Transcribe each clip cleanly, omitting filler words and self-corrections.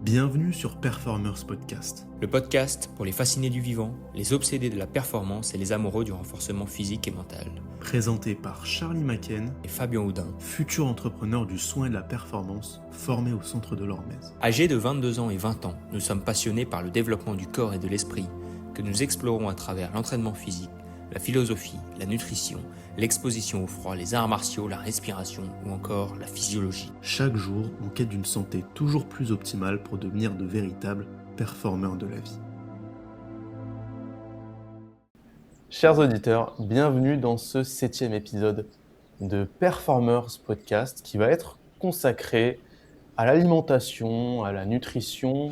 Bienvenue sur Performers Podcast. Le podcast pour les fascinés du vivant, les obsédés de la performance et les amoureux du renforcement physique et mental. Présenté par Charlie Macken Et Fabien Houdin. Futur entrepreneur du soin et de la performance, formé au centre de l'Ormez. Âgés de 22 ans et 20 ans, nous sommes passionnés par le développement du corps et de l'esprit, que nous explorons à travers l'entraînement physique, la philosophie, la nutrition, l'exposition au froid, les arts martiaux, la respiration ou encore la physiologie. Chaque jour, en quête d'une santé toujours plus optimale pour devenir de véritables performeurs de la vie. Chers auditeurs, bienvenue dans ce 7e épisode de Performers Podcast qui va être consacré à l'alimentation, à la nutrition,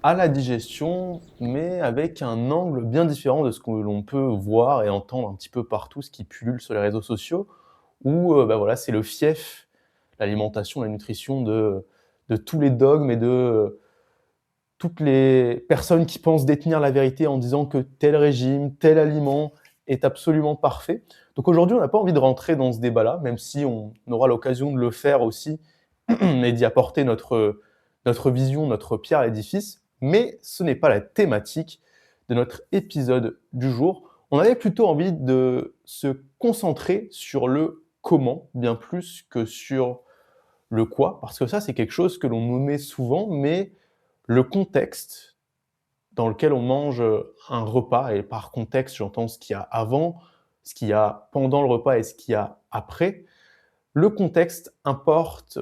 à la digestion, mais avec un angle bien différent de ce que l'on peut voir et entendre un petit peu partout, ce qui pullule sur les réseaux sociaux, où c'est le fief, l'alimentation, la nutrition de tous les dogmes et de toutes les personnes qui pensent détenir la vérité en disant que tel régime, tel aliment est absolument parfait. Donc aujourd'hui, on n'a pas envie de rentrer dans ce débat-là, même si on aura l'occasion de le faire aussi et d'y apporter notre vision, notre pierre à l'édifice. Mais ce n'est pas la thématique de notre épisode du jour. On avait plutôt envie de se concentrer sur le comment, bien plus que sur le quoi, parce que ça, c'est quelque chose que l'on nommait souvent, mais le contexte dans lequel on mange un repas, et par contexte, j'entends ce qu'il y a avant, ce qu'il y a pendant le repas et ce qu'il y a après, le contexte importe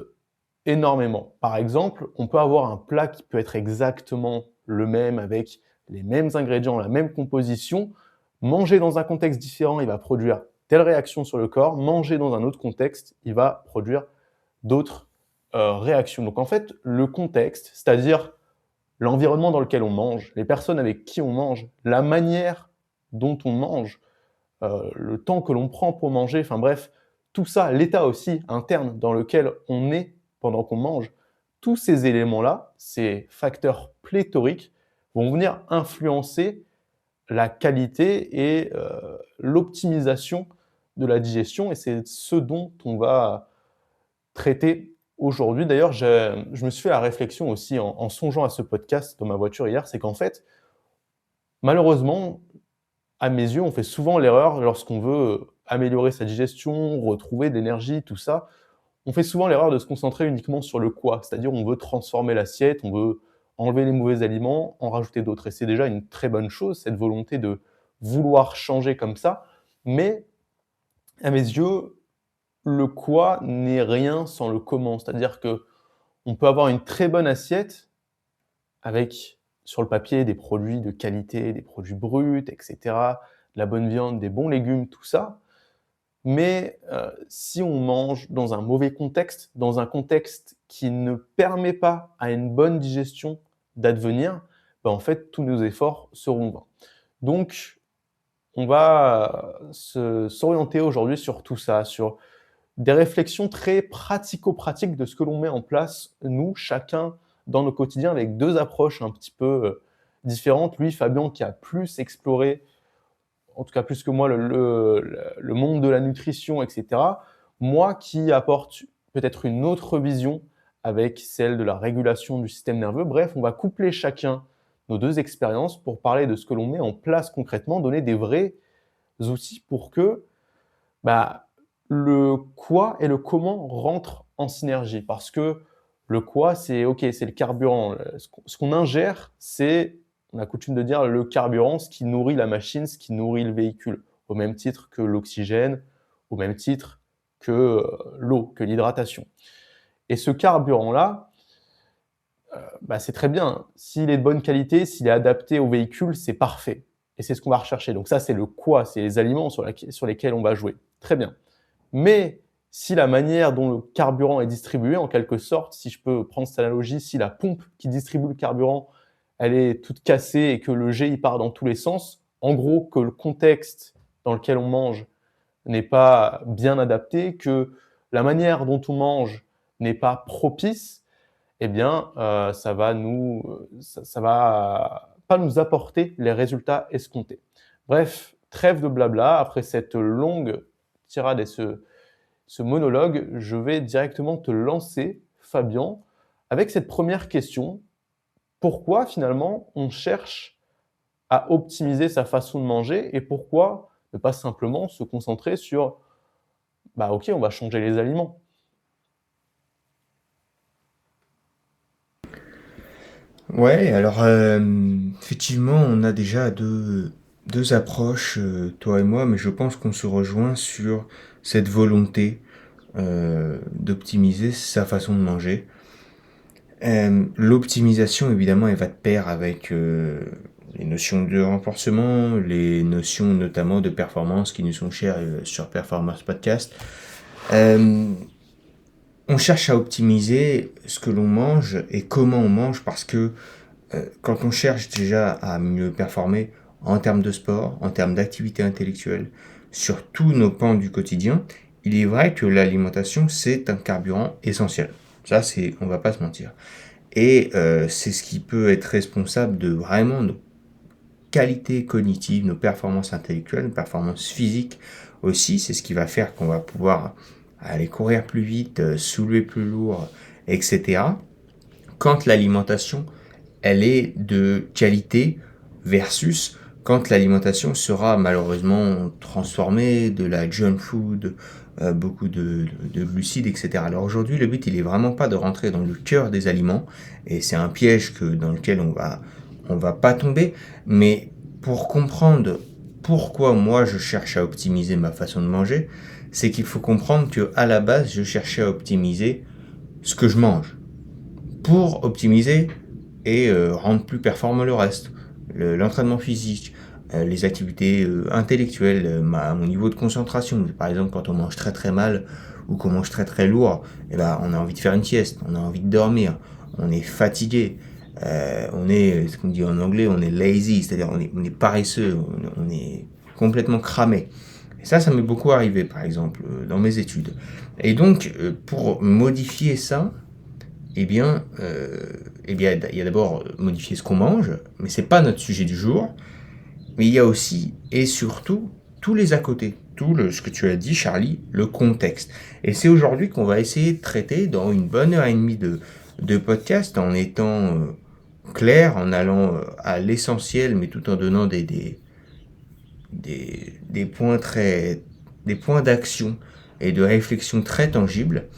énormément. Par exemple, on peut avoir un plat qui peut être exactement le même, avec les mêmes ingrédients, la même composition. Manger dans un contexte différent, il va produire telle réaction sur le corps. Manger dans un autre contexte, il va produire d'autres réactions. Donc en fait, le contexte, c'est-à-dire l'environnement dans lequel on mange, les personnes avec qui on mange, la manière dont on mange, le temps que l'on prend pour manger, enfin bref, tout ça, l'état aussi interne dans lequel on est pendant qu'on mange, tous ces éléments-là, ces facteurs pléthoriques, vont venir influencer la qualité et l'optimisation de la digestion, et c'est ce dont on va traiter aujourd'hui. D'ailleurs, je me suis fait la réflexion aussi en songeant à ce podcast dans ma voiture hier, c'est qu'en fait, malheureusement, à mes yeux, on fait souvent l'erreur lorsqu'on veut améliorer sa digestion, retrouver de l'énergie, tout ça. On fait souvent l'erreur de se concentrer uniquement sur le quoi, c'est-à-dire on veut transformer l'assiette, on veut enlever les mauvais aliments, en rajouter d'autres. Et c'est déjà une très bonne chose, cette volonté de vouloir changer comme ça. Mais à mes yeux, le quoi n'est rien sans le comment. C'est-à-dire qu'on peut avoir une très bonne assiette avec, sur le papier, des produits de qualité, des produits bruts, etc., de la bonne viande, des bons légumes, tout ça. Mais si on mange dans un mauvais contexte, dans un contexte qui ne permet pas à une bonne digestion d'advenir, en fait, tous nos efforts seront vains. Donc, on va s'orienter aujourd'hui sur tout ça, sur des réflexions très pratico-pratiques de ce que l'on met en place, nous, chacun, dans nos quotidiens, avec deux approches un petit peu différentes. Lui, Fabien, qui a plus exploré, en tout cas plus que moi, le monde de la nutrition, etc. Moi qui apporte peut-être une autre vision avec celle de la régulation du système nerveux. Bref, on va coupler chacun nos deux expériences pour parler de ce que l'on met en place concrètement, donner des vrais outils pour que le quoi et le comment rentrent en synergie. Parce que le quoi, c'est le carburant. Ce qu'on ingère, c'est, on a coutume de dire, le carburant, ce qui nourrit la machine, ce qui nourrit le véhicule, au même titre que l'oxygène, au même titre que l'eau, que l'hydratation. Et ce carburant-là, c'est très bien. S'il est de bonne qualité, s'il est adapté au véhicule, c'est parfait. Et c'est ce qu'on va rechercher. Donc ça, c'est le quoi, c'est les aliments sur lesquels on va jouer. Très bien. Mais si la manière dont le carburant est distribué, en quelque sorte, si je peux prendre cette analogie, si la pompe qui distribue le carburant, elle est toute cassée et que le jet il part dans tous les sens, en gros que le contexte dans lequel on mange n'est pas bien adapté, que la manière dont on mange n'est pas propice, eh bien ça va pas nous apporter les résultats escomptés. Bref, trêve de blabla, après cette longue tirade et ce monologue, je vais directement te lancer, Fabien, avec cette première question. pourquoi finalement on cherche à optimiser sa façon de manger et pourquoi ne pas simplement se concentrer sur, bah OK, on va changer les aliments? Ouais, alors effectivement, on a déjà deux approches, toi et moi, mais je pense qu'on se rejoint sur cette volonté d'optimiser sa façon de manger. L'optimisation, évidemment, elle va de pair avec les notions de renforcement, les notions notamment de performance qui nous sont chères sur Performance Podcast. On cherche à optimiser ce que l'on mange et comment on mange parce que quand on cherche déjà à mieux performer en termes de sport, en termes d'activité intellectuelle, sur tous nos pans du quotidien, il est vrai que l'alimentation, c'est un carburant essentiel. Ça, on va pas se mentir. Et c'est ce qui peut être responsable de vraiment nos qualités cognitives, nos performances intellectuelles, nos performances physiques aussi. C'est ce qui va faire qu'on va pouvoir aller courir plus vite, soulever plus lourd, etc. Quand l'alimentation, elle est de qualité versus quand l'alimentation sera malheureusement transformée, de la junk food, beaucoup de glucides, etc. Alors aujourd'hui, le but, il est vraiment pas de rentrer dans le cœur des aliments, et c'est un piège dans lequel on va pas tomber, mais pour comprendre pourquoi moi je cherche à optimiser ma façon de manger, c'est qu'il faut comprendre que à la base, je cherchais à optimiser ce que je mange pour optimiser et rendre plus performant le reste, l'entraînement physique, les activités intellectuelles, mon niveau de concentration. Par exemple, quand on mange très très mal ou qu'on mange très très lourd, eh ben, on a envie de faire une sieste, on a envie de dormir, on est fatigué, on est, ce qu'on dit en anglais, on est lazy, c'est-à-dire on est paresseux, on est complètement cramé. Et ça m'est beaucoup arrivé, par exemple, dans mes études. Et donc, pour modifier ça, eh bien, il y a d'abord modifier ce qu'on mange, mais c'est pas notre sujet du jour. Mais il y a aussi et surtout tous les à côté, ce que tu as dit, Charlie, le contexte. Et c'est aujourd'hui qu'on va essayer de traiter dans une bonne heure et demie de podcast en étant clair, en allant à l'essentiel, mais tout en donnant des points d'action et de réflexion très tangibles.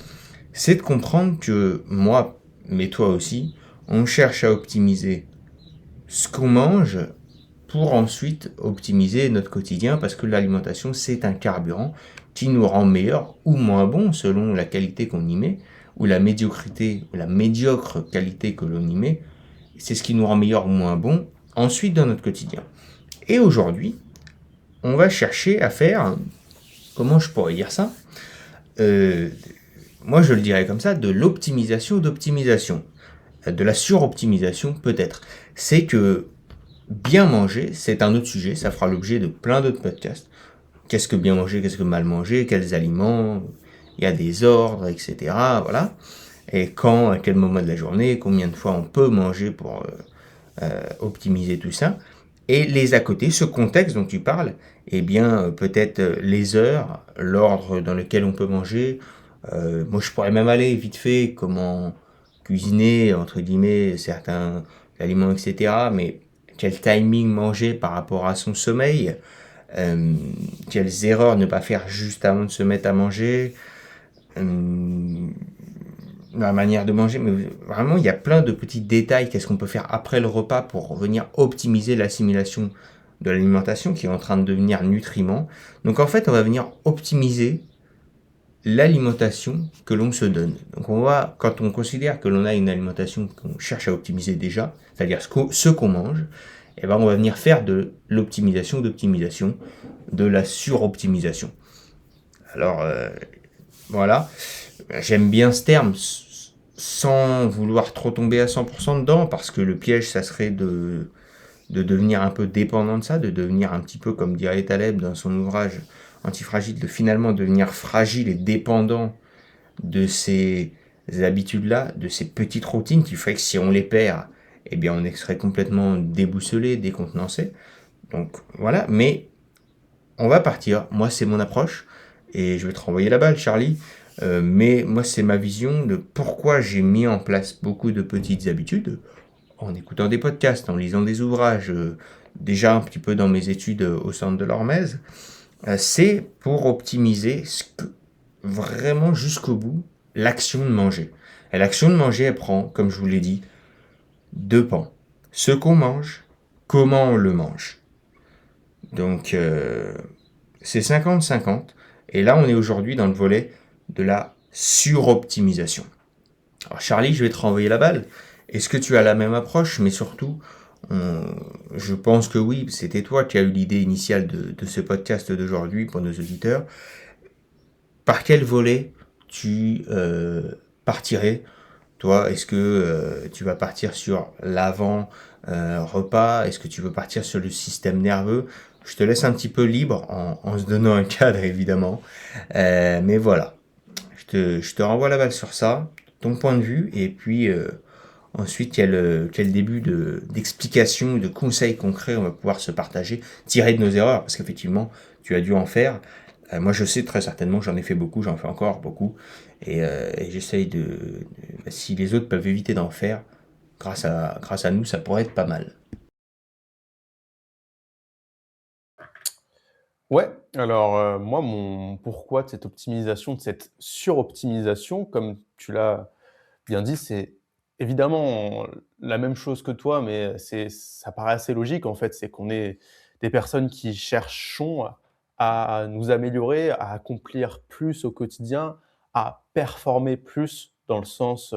C'est de comprendre que moi, mais toi aussi, on cherche à optimiser ce qu'on mange pour ensuite optimiser notre quotidien parce que l'alimentation, c'est un carburant qui nous rend meilleur ou moins bon selon la qualité qu'on y met ou la médiocrité ou la médiocre qualité que l'on y met. C'est ce qui nous rend meilleur ou moins bon ensuite dans notre quotidien. Et aujourd'hui, on va chercher à faire, comment je pourrais dire ça, moi je le dirais comme ça, de l'optimisation d'optimisation, de la suroptimisation peut-être. C'est que bien manger, c'est un autre sujet, ça fera l'objet de plein d'autres podcasts. Qu'est-ce que bien manger, qu'est-ce que mal manger, quels aliments, il y a des ordres, etc. Voilà. Et quand, à quel moment de la journée, combien de fois on peut manger pour optimiser tout ça. Et les à côté, ce contexte dont tu parles, eh bien peut-être les heures, l'ordre dans lequel on peut manger. Moi je pourrais même aller vite fait comment cuisiner, entre guillemets, certains aliments, etc. Mais quel timing manger par rapport à son sommeil, quelles erreurs ne pas faire juste avant de se mettre à manger, la manière de manger, mais vraiment il y a plein de petits détails, qu'est-ce qu'on peut faire après le repas pour venir optimiser l'assimilation de l'alimentation qui est en train de devenir nutriment. Donc en fait on va venir optimiser l'alimentation que l'on se donne. Donc quand on considère que l'on a une alimentation qu'on cherche à optimiser déjà, c'est-à-dire ce qu'on mange, et ben on va venir faire de l'optimisation d'optimisation, de la suroptimisation. Alors voilà, j'aime bien ce terme sans vouloir trop tomber à 100% dedans, parce que le piège ça serait de devenir un peu dépendant de ça, de devenir un petit peu comme dirait Taleb dans son ouvrage Antifragile, de finalement devenir fragile et dépendant de ces habitudes-là, de ces petites routines qui ferait que si on les perd, eh bien on serait complètement déboussolé, décontenancé. Donc voilà, mais on va partir. Moi c'est mon approche, et je vais te renvoyer la balle, Charlie. Mais moi c'est ma vision de pourquoi j'ai mis en place beaucoup de petites habitudes, en écoutant des podcasts, en lisant des ouvrages, déjà un petit peu dans mes études au centre de l'Hormèse, c'est pour optimiser vraiment jusqu'au bout l'action de manger. Et l'action de manger, elle prend, comme je vous l'ai dit, deux pans. Ce qu'on mange, comment on le mange. Donc, c'est 50-50. Et là, on est aujourd'hui dans le volet de la suroptimisation. Alors, Charlie, je vais te renvoyer la balle. Est-ce que tu as la même approche? Mais surtout, je pense que oui, c'était toi qui as eu l'idée initiale de ce podcast d'aujourd'hui pour nos auditeurs. Par quel volet tu partirais? Toi, est-ce que tu vas partir sur l'avant repas? Est-ce que tu veux partir sur le système nerveux? Je te laisse un petit peu libre en se donnant un cadre, évidemment. Mais voilà, je te renvoie la balle sur ça, ton point de vue, et puis ensuite, il y a le début d'explications et de conseils concrets, on va pouvoir se partager, tirer de nos erreurs, parce qu'effectivement, tu as dû en faire. Moi, je sais très certainement, j'en ai fait beaucoup, j'en fais encore beaucoup, et j'essaye si les autres peuvent éviter d'en faire, grâce à nous, ça pourrait être pas mal. Ouais, alors moi, mon pourquoi de cette optimisation, de cette suroptimisation, comme tu l'as bien dit, c'est évidemment la même chose que toi, mais ça paraît assez logique en fait. C'est qu'on est des personnes qui cherchons à nous améliorer, à accomplir plus au quotidien, à performer plus dans le sens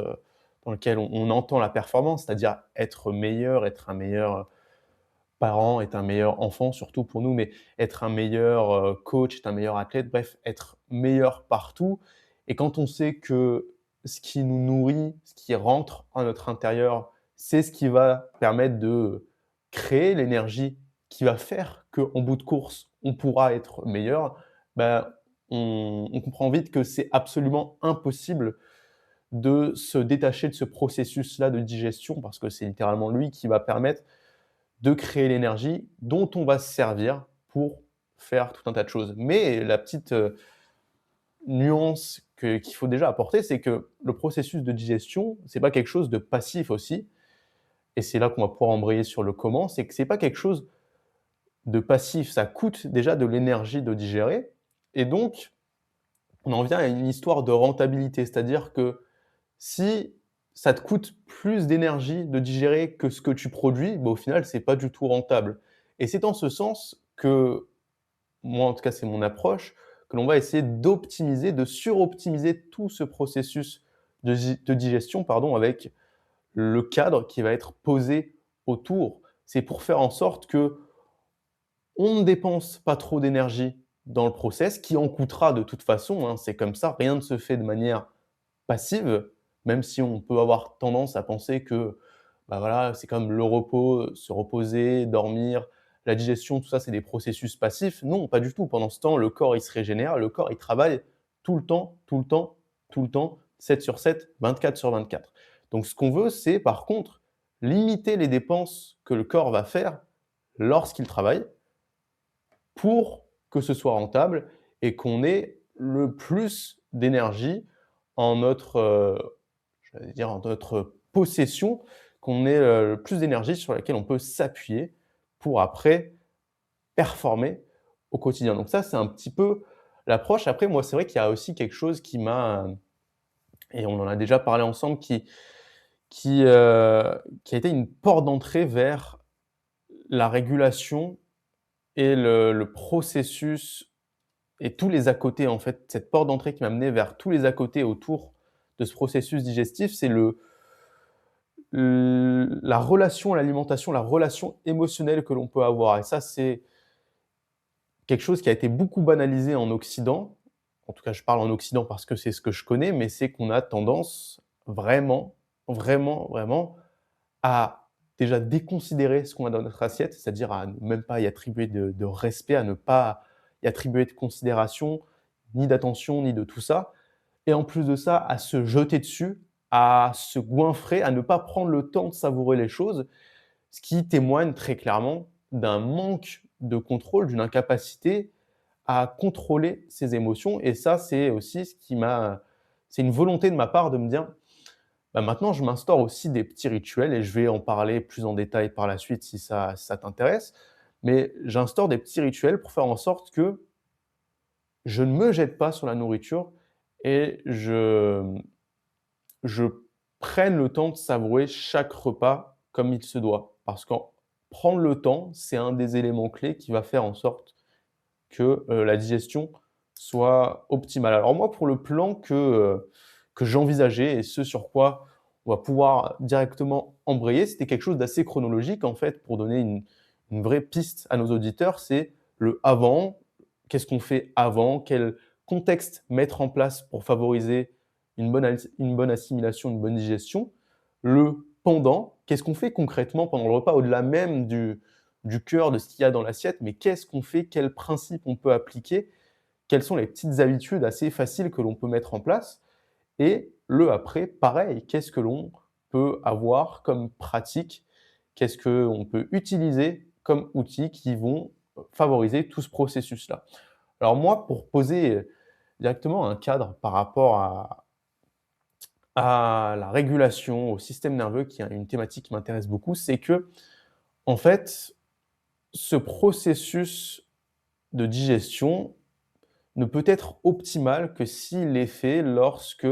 dans lequel on entend la performance, c'est-à-dire être meilleur, être un meilleur parent, être un meilleur enfant, surtout pour nous, mais être un meilleur coach, être un meilleur athlète, bref, être meilleur partout. Et quand on sait que ce qui nous nourrit, ce qui rentre à notre intérieur, c'est ce qui va permettre de créer l'énergie qui va faire qu'en bout de course, on pourra être meilleur, ben, on comprend vite que c'est absolument impossible de se détacher de ce processus-là de digestion, parce que c'est littéralement lui qui va permettre de créer l'énergie dont on va se servir pour faire tout un tas de choses. Mais la petite nuance qu'il faut déjà apporter, c'est que le processus de digestion, c'est pas quelque chose de passif aussi. Et c'est là qu'on va pouvoir embrayer sur le comment. C'est que c'est pas quelque chose de passif. Ça coûte déjà de l'énergie de digérer. Et donc, on en vient à une histoire de rentabilité. C'est-à-dire que si ça te coûte plus d'énergie de digérer que ce que tu produis, bah, au final, c'est pas du tout rentable. Et c'est en ce sens que, moi en tout cas, c'est mon approche, que l'on va essayer d'optimiser, de suroptimiser tout ce processus de digestion, pardon, avec le cadre qui va être posé autour. C'est pour faire en sorte que on ne dépense pas trop d'énergie dans le process, qui en coûtera de toute façon, hein, c'est comme ça, rien ne se fait de manière passive, même si on peut avoir tendance à penser que, bah, voilà, c'est comme le repos, se reposer, dormir, la digestion, tout ça, c'est des processus passifs. Non, pas du tout. Pendant ce temps, le corps, il se régénère, le corps, il travaille tout le temps, tout le temps, tout le temps, 7 sur 7, 24 sur 24. Donc ce qu'on veut, c'est par contre limiter les dépenses que le corps va faire lorsqu'il travaille pour que ce soit rentable et qu'on ait le plus d'énergie en notre, j'allais dire en notre possession, qu'on ait, le plus d'énergie sur laquelle on peut s'appuyer pour après performer au quotidien. Donc ça, c'est un petit peu l'approche. Après moi, c'est vrai qu'il y a aussi quelque chose qui m'a, et on en a déjà parlé ensemble, qui a été une porte d'entrée vers la régulation et le processus et tous les à côté, en fait, cette porte d'entrée qui m'a mené vers tous les à côté autour de ce processus digestif, c'est la relation à l'alimentation, la relation émotionnelle que l'on peut avoir. Et ça, c'est quelque chose qui a été beaucoup banalisé en Occident. En tout cas, je parle en Occident parce que c'est ce que je connais, mais c'est qu'on a tendance vraiment, vraiment, vraiment à déjà déconsidérer ce qu'on a dans notre assiette, c'est-à-dire à ne même pas y attribuer de respect, à ne pas y attribuer de considération, ni d'attention, ni de tout ça. Et en plus de ça, à se jeter dessus, à se goinfrer, à ne pas prendre le temps de savourer les choses, ce qui témoigne très clairement d'un manque de contrôle, d'une incapacité à contrôler ses émotions. Et ça, c'est aussi ce qui m'a c'est une volonté de ma part de me dire: Maintenant, je m'instaure aussi des petits rituels et je vais en parler plus en détail par la suite si ça t'intéresse. Mais j'instaure des petits rituels pour faire en sorte que je ne me jette pas sur la nourriture et je prenne le temps de savourer chaque repas comme il se doit. Parce qu'en prendre le temps, c'est un des éléments clés qui va faire en sorte que, la digestion soit optimale. Alors moi, pour le plan que j'envisageais et ce sur quoi on va pouvoir directement embrayer, c'était quelque chose d'assez chronologique en fait pour donner une vraie piste à nos auditeurs. C'est le avant, qu'est-ce qu'on fait avant? Quel contexte mettre en place pour favoriser une bonne assimilation, une bonne digestion? Le pendant, qu'est-ce qu'on fait concrètement pendant le repas? Au-delà même du cœur, de ce qu'il y a dans l'assiette, mais qu'est-ce qu'on fait? Quels principes on peut appliquer? Quelles sont les petites habitudes assez faciles que l'on peut mettre en place? Et le après, pareil, qu'est-ce que l'on peut avoir comme pratique? Qu'est-ce qu'on peut utiliser comme outils qui vont favoriser tout ce processus-là? Alors moi, pour poser directement un cadre par rapport à la régulation, au système nerveux, qui est une thématique qui m'intéresse beaucoup, c'est que, en fait, ce processus de digestion ne peut être optimal que s'il est fait lorsque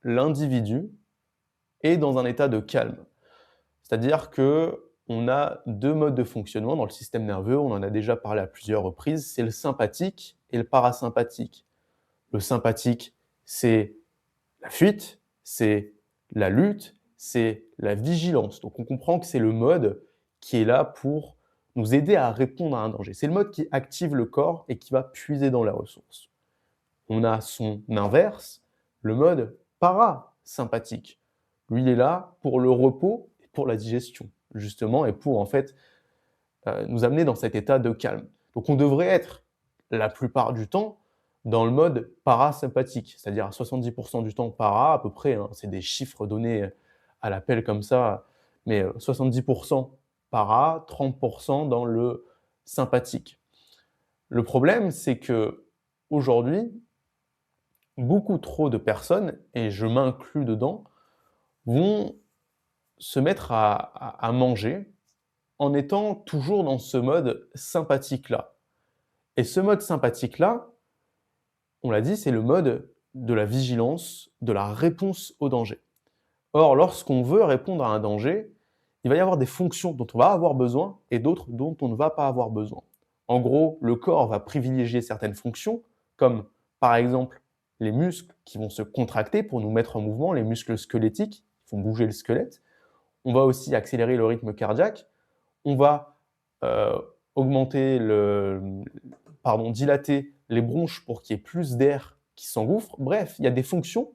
l'individu est dans un état de calme. C'est-à-dire qu'on a 2 modes de fonctionnement dans le système nerveux, on en a déjà parlé à plusieurs reprises, c'est le sympathique et le parasympathique. Le sympathique, c'est la fuite, c'est la lutte, c'est la vigilance. Donc on comprend que c'est le mode qui est là pour nous aider à répondre à un danger. C'est le mode qui active le corps et qui va puiser dans les ressources. On a son inverse, le mode parasympathique. Lui, il est là pour le repos et pour la digestion, justement, et pour en fait nous amener dans cet état de calme. Donc on devrait être la plupart du temps dans le mode parasympathique, c'est-à-dire à 70% du temps para à peu près, hein, c'est des chiffres donnés à l'appel comme ça, mais 70% para, 30% dans le sympathique. Le problème, c'est que aujourd'hui, beaucoup trop de personnes, et je m'inclus dedans, vont se mettre à manger en étant toujours dans ce mode sympathique-là. Et ce mode sympathique-là, on l'a dit, c'est le mode de la vigilance, de la réponse au danger. Or, lorsqu'on veut répondre à un danger, il va y avoir des fonctions dont on va avoir besoin et d'autres dont on ne va pas avoir besoin. En gros, le corps va privilégier certaines fonctions, comme par exemple les muscles qui vont se contracter pour nous mettre en mouvement, les muscles squelettiques qui font bouger le squelette. On va aussi accélérer le rythme cardiaque. On va dilater les bronches pour qu'il y ait plus d'air qui s'engouffre. Bref, il y a des fonctions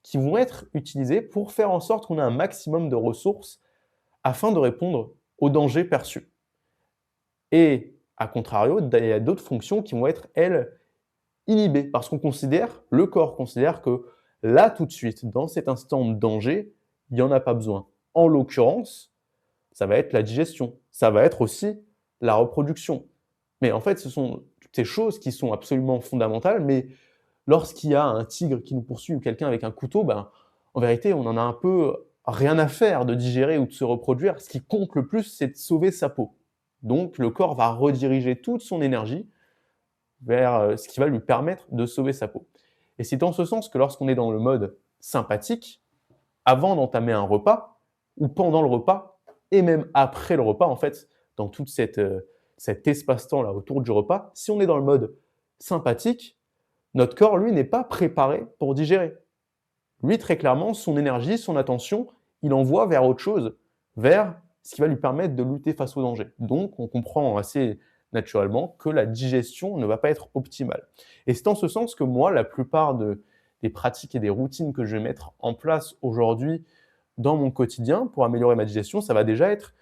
qui vont être utilisées pour faire en sorte qu'on ait un maximum de ressources afin de répondre aux dangers perçus. Et à contrario, il y a d'autres fonctions qui vont être, elles, inhibées, parce le corps considère que là, tout de suite, dans cet instant de danger, il n'y en a pas besoin. En l'occurrence, ça va être la digestion, ça va être aussi la reproduction. Mais en fait, ce sont toutes ces choses qui sont absolument fondamentales, mais lorsqu'il y a un tigre qui nous poursuit ou quelqu'un avec un couteau, en vérité, on en a un peu rien à faire de digérer ou de se reproduire. Ce qui compte le plus, c'est de sauver sa peau. Donc, le corps va rediriger toute son énergie vers ce qui va lui permettre de sauver sa peau. Et c'est dans ce sens que lorsqu'on est dans le mode sympathique, avant d'entamer un repas, ou pendant le repas, et même après le repas, en fait, dans tout cet espace-temps là autour du repas, si on est dans le mode sympathique, notre corps, lui, n'est pas préparé pour digérer. Lui, très clairement, son énergie, son attention, il envoie vers autre chose, vers ce qui va lui permettre de lutter face au danger. Donc, on comprend assez naturellement que la digestion ne va pas être optimale. Et c'est en ce sens que moi, la plupart des pratiques et des routines que je vais mettre en place aujourd'hui dans mon quotidien pour améliorer ma digestion, ça va déjà être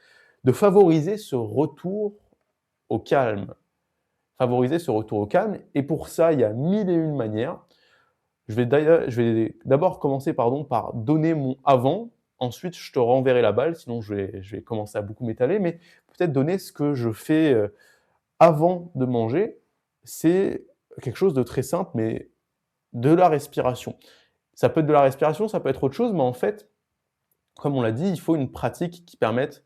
de favoriser ce retour au calme. Favoriser ce retour au calme. Et pour ça, il y a 1001 manières. Je vais d'abord commencer par donner mon avant. Ensuite, je te renverrai la balle, sinon je vais commencer à beaucoup m'étaler. Mais peut-être donner ce que je fais avant de manger. C'est quelque chose de très simple, mais de la respiration. Ça peut être de la respiration, ça peut être autre chose, mais en fait, comme on l'a dit, il faut une pratique qui permette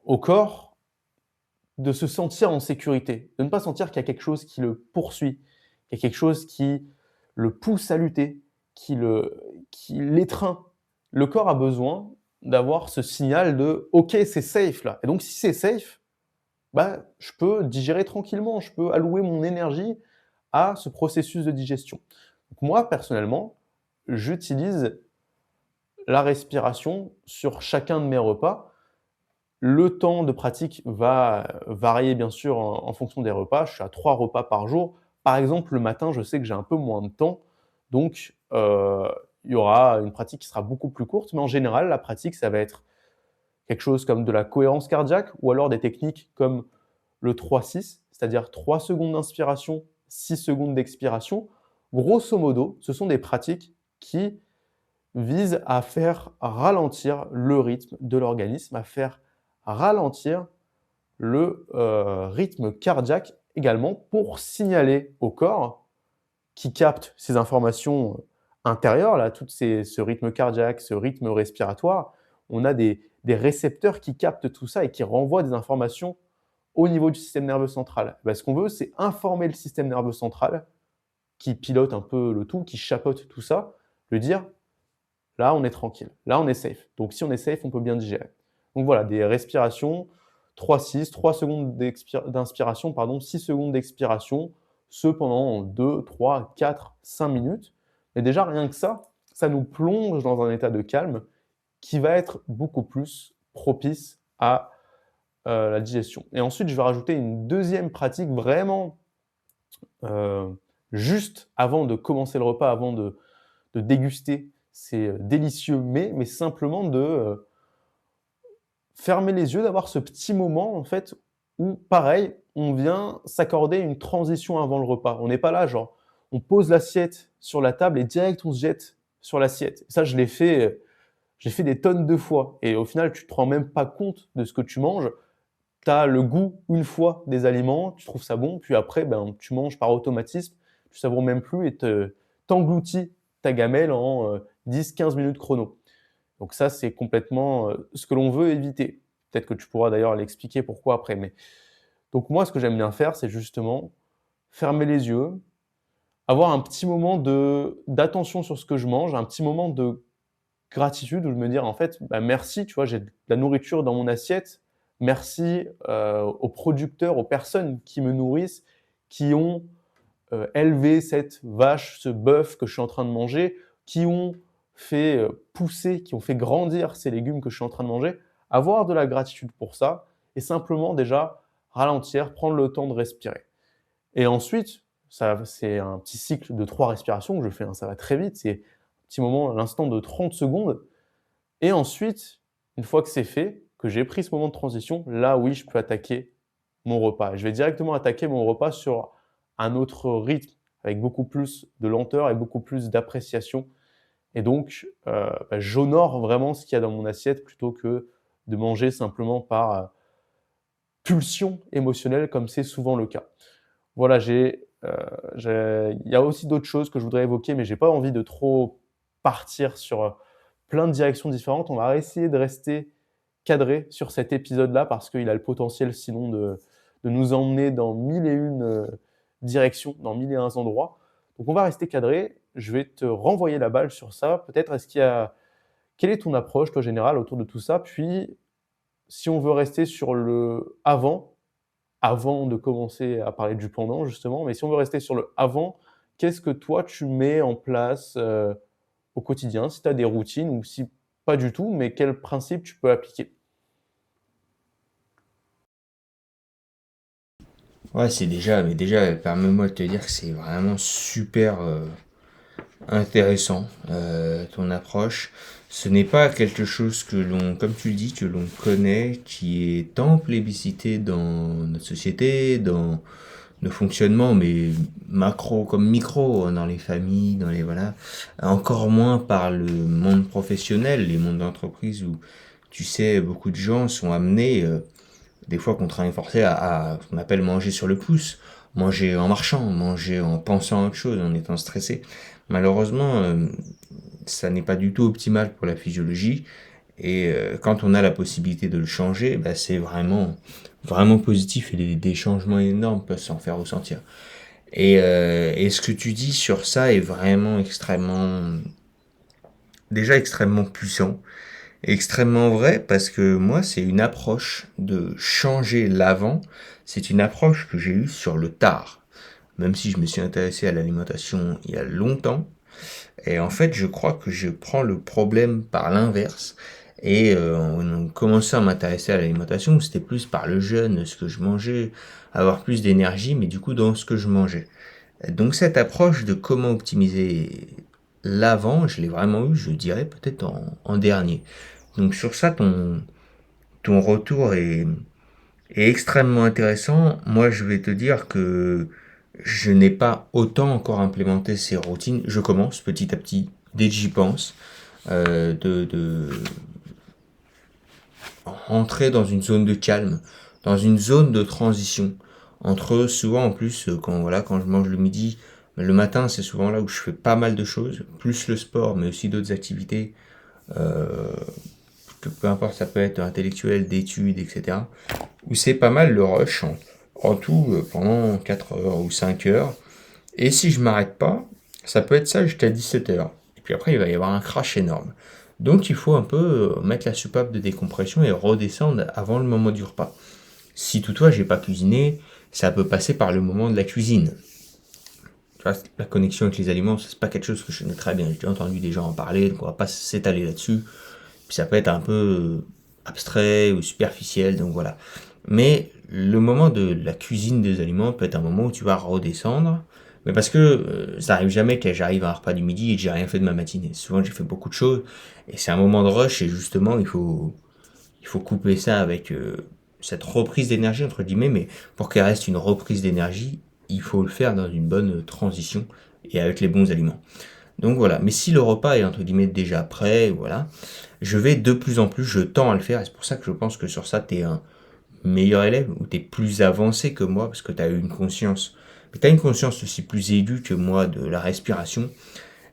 au corps de se sentir en sécurité, de ne pas sentir qu'il y a quelque chose qui le poursuit, qu'il y a quelque chose qui le pousse à lutter, qui l'étreint. Le corps a besoin d'avoir ce signal de OK, c'est safe là. Et donc, si c'est safe, bah, je peux digérer tranquillement, je peux allouer mon énergie à ce processus de digestion. Donc moi, personnellement, j'utilise la respiration sur chacun de mes repas. Le temps de pratique va varier bien sûr en fonction des repas. Je suis à 3 repas par jour. Par exemple, le matin, je sais que j'ai un peu moins de temps, donc il y aura une pratique qui sera beaucoup plus courte, mais en général, la pratique, ça va être quelque chose comme de la cohérence cardiaque ou alors des techniques comme le 3-6, c'est-à-dire 3 secondes d'inspiration, 6 secondes d'expiration. Grosso modo, ce sont des pratiques qui visent à faire ralentir le rythme de l'organisme, à faire ralentir le rythme cardiaque également pour signaler au corps qui capte ces informations intérieures, là, ce rythme cardiaque, ce rythme respiratoire. On a des récepteurs qui captent tout ça et qui renvoient des informations au niveau du système nerveux central. Ben, ce qu'on veut, c'est informer le système nerveux central qui pilote un peu le tout, qui chapeaute tout ça, lui dire là, on est tranquille, là, on est safe. Donc, si on est safe, on peut bien digérer. Donc voilà, des respirations, 3-6, 3 secondes d'inspiration, 6 secondes d'expiration, ce pendant 2, 3, 4, 5 minutes. Mais déjà, rien que ça nous plonge dans un état de calme qui va être beaucoup plus propice à la digestion. Et ensuite, je vais rajouter une deuxième pratique vraiment juste avant de commencer le repas, avant de déguster ces délicieux mets, mais simplement de fermer les yeux, d'avoir ce petit moment en fait où, pareil, on vient s'accorder une transition avant le repas. On n'est pas là, genre, on pose l'assiette sur la table et direct on se jette sur l'assiette. Ça, je l'ai fait des tonnes de fois. Et au final, tu te rends même pas compte de ce que tu manges. Tu as le goût une fois des aliments, tu trouves ça bon, puis après, tu manges par automatisme, tu savoures même plus et t'engloutis ta gamelle en 10-15 minutes chrono. Donc ça, c'est complètement ce que l'on veut éviter. Peut-être que tu pourras d'ailleurs l'expliquer pourquoi après. Mais donc moi, ce que j'aime bien faire, c'est justement fermer les yeux, avoir un petit moment d'attention sur ce que je mange, un petit moment de gratitude où je me dire en fait, merci, tu vois, j'ai de la nourriture dans mon assiette. Merci aux producteurs, aux personnes qui me nourrissent, qui ont élevé cette vache, ce bœuf que je suis en train de manger, qui ont fait pousser, qui ont fait grandir ces légumes que je suis en train de manger. Avoir de la gratitude pour ça et simplement déjà ralentir, prendre le temps de respirer. Et ensuite, c'est un petit cycle de 3 respirations que je fais, ça va très vite, c'est un petit moment, à l'instant de 30 secondes. Et ensuite, une fois que c'est fait, que j'ai pris ce moment de transition, là oui, je peux attaquer mon repas. Je vais directement attaquer mon repas sur un autre rythme, avec beaucoup plus de lenteur et beaucoup plus d'appréciation. Et donc, j'honore vraiment ce qu'il y a dans mon assiette plutôt que de manger simplement par pulsion émotionnelle, comme c'est souvent le cas. Voilà, il y a aussi d'autres choses que je voudrais évoquer, mais j'ai pas envie de trop partir sur plein de directions différentes. On va essayer de rester cadré sur cet épisode-là parce qu'il a le potentiel sinon de nous emmener dans 1001 directions, dans 1001 endroits. Donc on va rester cadré. Je vais te renvoyer la balle sur ça. Peut-être quelle est ton approche, toi, générale, autour de tout ça? Puis, si on veut rester sur le avant de commencer à parler du pendant, justement, mais si on veut rester sur le avant, qu'est-ce que toi, tu mets en place au quotidien? Si tu as des routines ou si pas du tout, mais quels principes tu peux appliquer? Ouais, mais déjà, permets-moi de te dire que c'est vraiment super intéressant ton approche. Ce n'est pas quelque chose que comme tu le dis, que l'on connaît, qui est tant plébiscité dans notre société, dans nos fonctionnements, mais macro comme micro, dans les familles, voilà, encore moins par le monde professionnel, les mondes d'entreprise où, tu sais, beaucoup de gens sont amenés, des fois contraints et forcés à ce qu'on appelle manger sur le pouce, manger en marchant, manger en pensant à autre chose, en étant stressé. Malheureusement, ça n'est pas du tout optimal pour la physiologie. Et quand on a la possibilité de le changer, c'est vraiment, vraiment positif et des changements énormes peuvent s'en faire ressentir. Et ce que tu dis sur ça est vraiment déjà extrêmement puissant, extrêmement vrai, parce que moi, c'est une approche de changer l'avant, c'est une approche que j'ai eue sur le tard. Même si je me suis intéressé à l'alimentation il y a longtemps, et en fait, je crois que je prends le problème par l'inverse. Et on commençait à m'intéresser à l'alimentation, c'était plus par le jeûne, ce que je mangeais, avoir plus d'énergie, mais du coup dans ce que je mangeais. Donc cette approche de comment optimiser l'avant, je l'ai vraiment eu, je dirais peut-être en dernier. Donc sur ça, ton retour est extrêmement intéressant. Moi, je vais te dire que je n'ai pas autant encore implémenté ces routines. Je commence petit à petit, dès que j'y pense, de rentrer dans une zone de calme, dans une zone de transition. Entre souvent en plus, quand je mange le midi, le matin c'est souvent là où je fais pas mal de choses, plus le sport, mais aussi d'autres activités, que peu importe, ça peut être intellectuel, d'études, etc. Où c'est pas mal le rush en tout pendant 4 heures ou 5 heures. Et si je m'arrête pas, ça peut être ça jusqu'à 17 heures. Et puis après, il va y avoir un crash énorme. Donc il faut un peu mettre la soupape de décompression et redescendre avant le moment du repas. Si toutefois j'ai pas cuisiné, ça peut passer par le moment de la cuisine. Tu vois, la connexion avec les aliments, c'est pas quelque chose que je connais très bien. J'ai déjà entendu des gens en parler, donc on va pas s'étaler là-dessus. Puis ça peut être un peu abstrait ou superficiel, donc voilà. Mais le moment de la cuisine des aliments peut être un moment où tu vas redescendre. Mais parce que ça arrive jamais que j'arrive à un repas du midi et que j'ai rien fait de ma matinée. Souvent j'ai fait beaucoup de choses et c'est un moment de rush et justement il faut couper ça avec cette reprise d'énergie entre guillemets, mais pour qu'elle reste une reprise d'énergie, il faut le faire dans une bonne transition et avec les bons aliments. Donc voilà, mais si le repas est entre guillemets déjà prêt, voilà, je vais de plus en plus, je tends à le faire et c'est pour ça que je pense que sur ça t'es un meilleur élève ou t'es plus avancé que moi parce que t'as eu une conscience. Mais tu as une conscience aussi plus aiguë que moi de la respiration.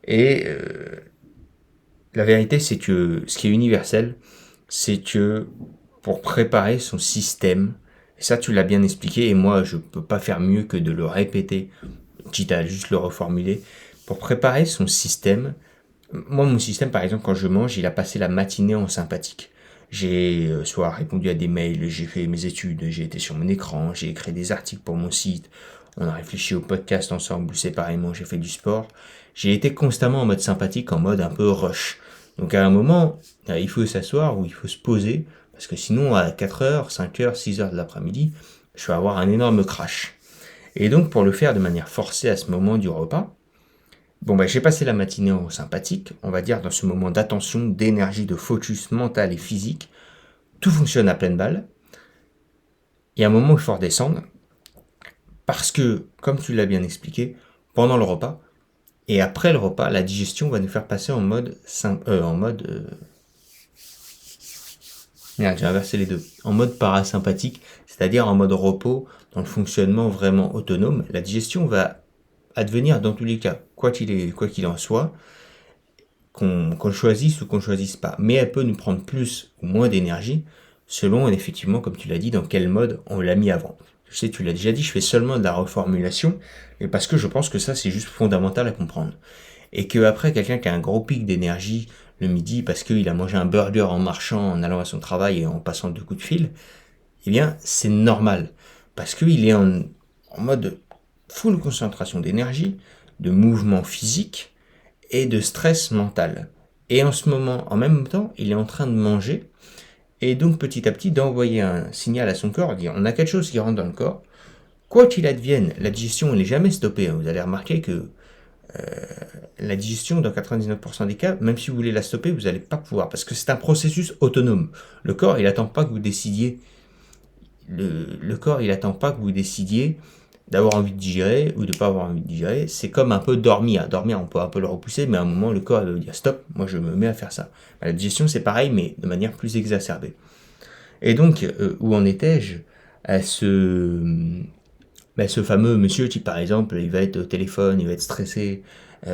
Et la vérité, c'est que ce qui est universel, c'est que pour préparer son système, et ça tu l'as bien expliqué, et moi je peux pas faire mieux que de le répéter, quitte à juste le reformuler, pour préparer son système, moi mon système par exemple quand je mange, il a passé la matinée en sympathique. J'ai soit répondu à des mails, j'ai fait mes études, j'ai été sur mon écran, j'ai écrit des articles pour mon site, on a réfléchi au podcast ensemble, séparément, j'ai fait du sport. J'ai été constamment en mode sympathique, en mode un peu rush. Donc à un moment, il faut s'asseoir ou il faut se poser, parce que sinon à 4 heures, 5 heures, 6 heures de l'après-midi, je vais avoir un énorme crash. Et donc pour le faire de manière forcée à ce moment du repas, j'ai passé la matinée en sympathique, on va dire dans ce moment d'attention, d'énergie, de focus mental et physique. Tout fonctionne à pleine balle. Il y a un moment où il faut redescendre, parce que, comme tu l'as bien expliqué, pendant le repas et après le repas, la digestion va nous faire passer en mode merde, j'ai inversé les deux. En mode parasympathique, c'est-à-dire en mode repos, dans le fonctionnement vraiment autonome. La digestion va advenir dans tous les cas, quoi qu'il en soit, qu'on le choisisse ou qu'on ne choisisse pas. Mais elle peut nous prendre plus ou moins d'énergie, selon effectivement, comme tu l'as dit, dans quel mode on l'a mis avant. Je sais, tu l'as déjà dit, je fais seulement de la reformulation, mais parce que je pense que ça, c'est juste fondamental à comprendre. Et que après, quelqu'un qui a un gros pic d'énergie le midi parce qu'il a mangé un burger en marchant, en allant à son travail et en passant 2 coups de fil, eh bien, c'est normal. Parce qu'il est en mode full concentration d'énergie, de mouvement physique et de stress mental. Et en ce moment, en même temps, il est en train de manger, et donc petit à petit d'envoyer un signal à son corps, dire on a quelque chose qui rentre dans le corps. Quoi qu'il advienne, la digestion n'est jamais stoppée. Vous allez remarquer que la digestion, dans 99% des cas, même si vous voulez la stopper, vous n'allez pas pouvoir, parce que c'est un processus autonome. Le corps, il n'attend pas que vous décidiez. Le corps, il n'attend pas que vous décidiez d'avoir envie de digérer ou de ne pas avoir envie de digérer. C'est comme un peu dormir. Dormir, on peut un peu le repousser, mais à un moment, le corps il va vous dire stop, moi je me mets à faire ça. La digestion, c'est pareil, mais de manière plus exacerbée. Et donc, où en étais-je à ce fameux monsieur qui, par exemple, il va être au téléphone, il va être stressé,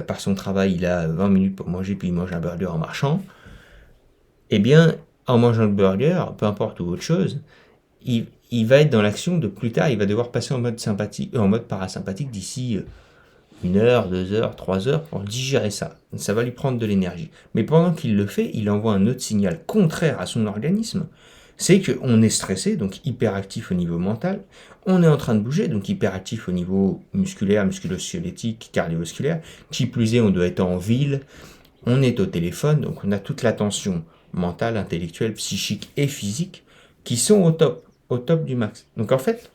par son travail, il a 20 minutes pour manger, puis il mange un burger en marchant, eh bien, en mangeant le burger, peu importe ou autre chose, il va être dans l'action de plus tard, il va devoir passer en mode parasympathique d'ici 1 heure, 2 heures, 3 heures pour digérer ça. Ça va lui prendre de l'énergie. Mais pendant qu'il le fait, il envoie un autre signal contraire à son organisme. C'est qu'on est stressé, donc hyperactif au niveau mental. On est en train de bouger, donc hyperactif au niveau musculaire, musculo-squelettique, cardiovasculaire. Qui plus est, on doit être en ville. On est au téléphone, donc on a toute la tension mentale, intellectuelle, psychique et physique qui sont au top du max. Donc en fait,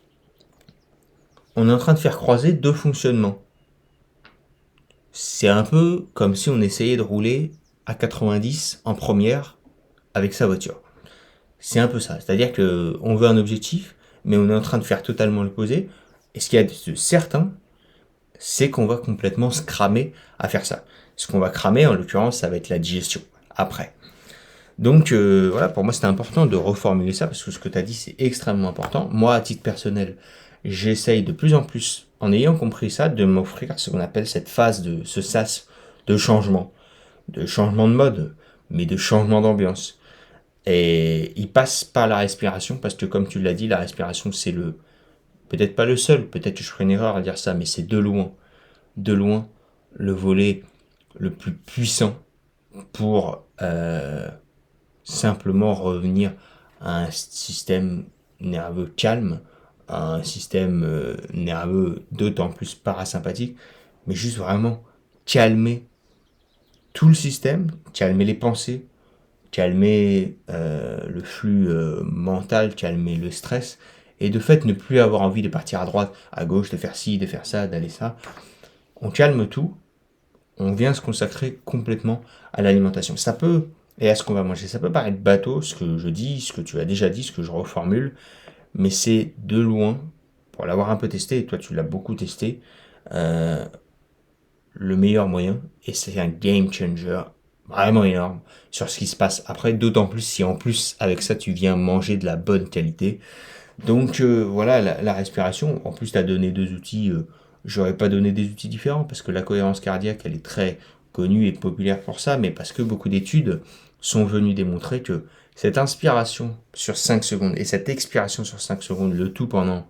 on est en train de faire croiser deux fonctionnements. C'est un peu comme si on essayait de rouler à 90 en première avec sa voiture. C'est un peu ça. C'est-à-dire qu'on veut un objectif, mais on est en train de faire totalement l'opposé. Et ce qu'il y a de certain, c'est qu'on va complètement se cramer à faire ça. Ce qu'on va cramer, en l'occurrence, ça va être la digestion, après. Donc voilà, pour moi, c'était important de reformuler ça, parce que ce que tu as dit, c'est extrêmement important. Moi, à titre personnel, j'essaye de plus en plus, en ayant compris ça, de m'offrir ce qu'on appelle cette phase ce sas de changement de mode, mais de changement d'ambiance. Et il passe par la respiration, parce que comme tu l'as dit, la respiration, c'est peut-être pas le seul, peut-être que je ferai une erreur à dire ça, mais c'est de loin, le volet le plus puissant pour simplement revenir à un système nerveux calme, à un système nerveux d'autant plus parasympathique, mais juste vraiment calmer tout le système, calmer les pensées, calmer le flux mental, calmer le stress, et de fait ne plus avoir envie de partir à droite, à gauche, de faire ci, de faire ça, d'aller ça. On calme tout, on vient se consacrer complètement à l'alimentation. Ça peut, et à ce qu'on va manger, ça peut paraître bateau, ce que je dis, ce que tu as déjà dit, ce que je reformule, mais c'est de loin, pour l'avoir un peu testé, et toi tu l'as beaucoup testé, le meilleur moyen, et c'est un game changer vraiment énorme sur ce qui se passe après, d'autant plus si en plus avec ça tu viens manger de la bonne qualité. Donc voilà, la respiration, en plus tu as donné deux outils, j'aurais pas donné des outils différents, parce que la cohérence cardiaque, elle est très connue et populaire pour ça, mais parce que beaucoup d'études sont venues démontrer que cette inspiration sur 5 secondes et cette expiration sur 5 secondes, le tout pendant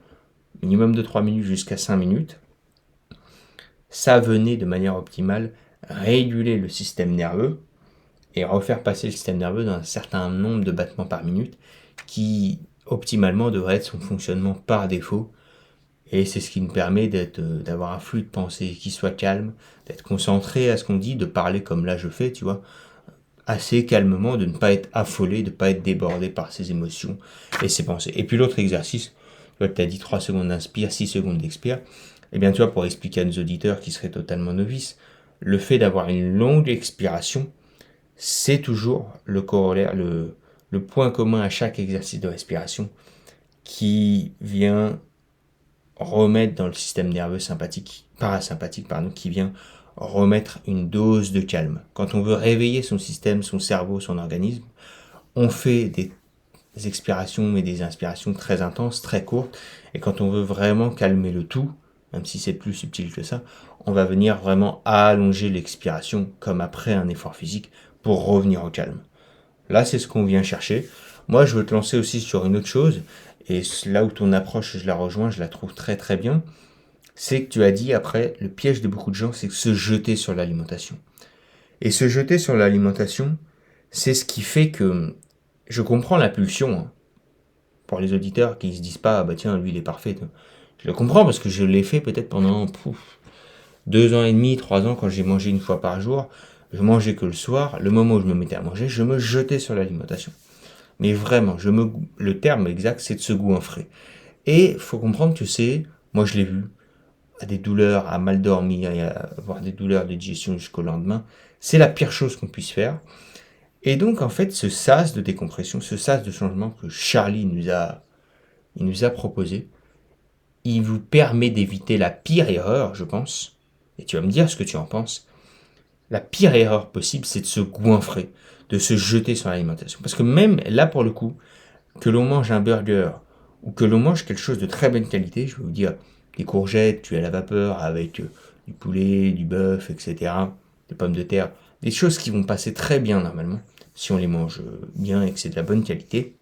minimum de 3 minutes jusqu'à 5 minutes, ça venait de manière optimale réguler le système nerveux et refaire passer le système nerveux dans un certain nombre de battements par minute qui, optimalement, devrait être son fonctionnement par défaut. Et c'est ce qui nous permet d'avoir un flux de pensée qui soit calme, d'être concentré à ce qu'on dit, de parler comme là je fais, tu vois, assez calmement, de ne pas être affolé, de ne pas être débordé par ses émotions et ses pensées. Et puis l'autre exercice, tu vois, tu as dit 3 secondes d'inspire, 6 secondes d'expire. Eh bien, tu vois, pour expliquer à nos auditeurs qui seraient totalement novices, le fait d'avoir une longue expiration, c'est toujours le corollaire, le point commun à chaque exercice de respiration qui vient remettre dans le système nerveux parasympathique, qui vient remettre une dose de calme. Quand on veut réveiller son système, son cerveau, son organisme, on fait des expirations et des inspirations très intenses, très courtes, et quand on veut vraiment calmer le tout, même si c'est plus subtil que ça, on va venir vraiment allonger l'expiration comme après un effort physique pour revenir au calme. Là, c'est ce qu'on vient chercher. Moi, je veux te lancer aussi sur une autre chose, et là où ton approche, je la rejoins, je la trouve très très bien, c'est que tu as dit après, le piège de beaucoup de gens, c'est de se jeter sur l'alimentation. Et se jeter sur l'alimentation, c'est ce qui fait que je comprends la pulsion, hein, pour les auditeurs qui se disent pas, ah bah tiens, lui il est parfait. Je le comprends parce que je l'ai fait peut-être pendant 2 ans et demi, 3 ans, quand j'ai mangé une fois par jour. Je mangeais que le soir. Le moment où je me mettais à manger, je me jetais sur l'alimentation. Mais vraiment, le terme exact, c'est de se goinfrer. Et faut comprendre que moi je l'ai vu, à des douleurs, à mal dormir, à avoir des douleurs de digestion jusqu'au lendemain, c'est la pire chose qu'on puisse faire. Et donc en fait, ce sas de décompression, ce sas de changement que Charlie nous a proposé, il vous permet d'éviter la pire erreur, je pense, et tu vas me dire ce que tu en penses. La pire erreur possible, c'est de se goinfrer, de se jeter sur l'alimentation. Parce que même là, pour le coup, que l'on mange un burger ou que l'on mange quelque chose de très bonne qualité, je vais vous dire, des courgettes tuées à la vapeur avec du poulet, du bœuf, etc., des pommes de terre, des choses qui vont passer très bien normalement, si on les mange bien et que c'est de la bonne qualité.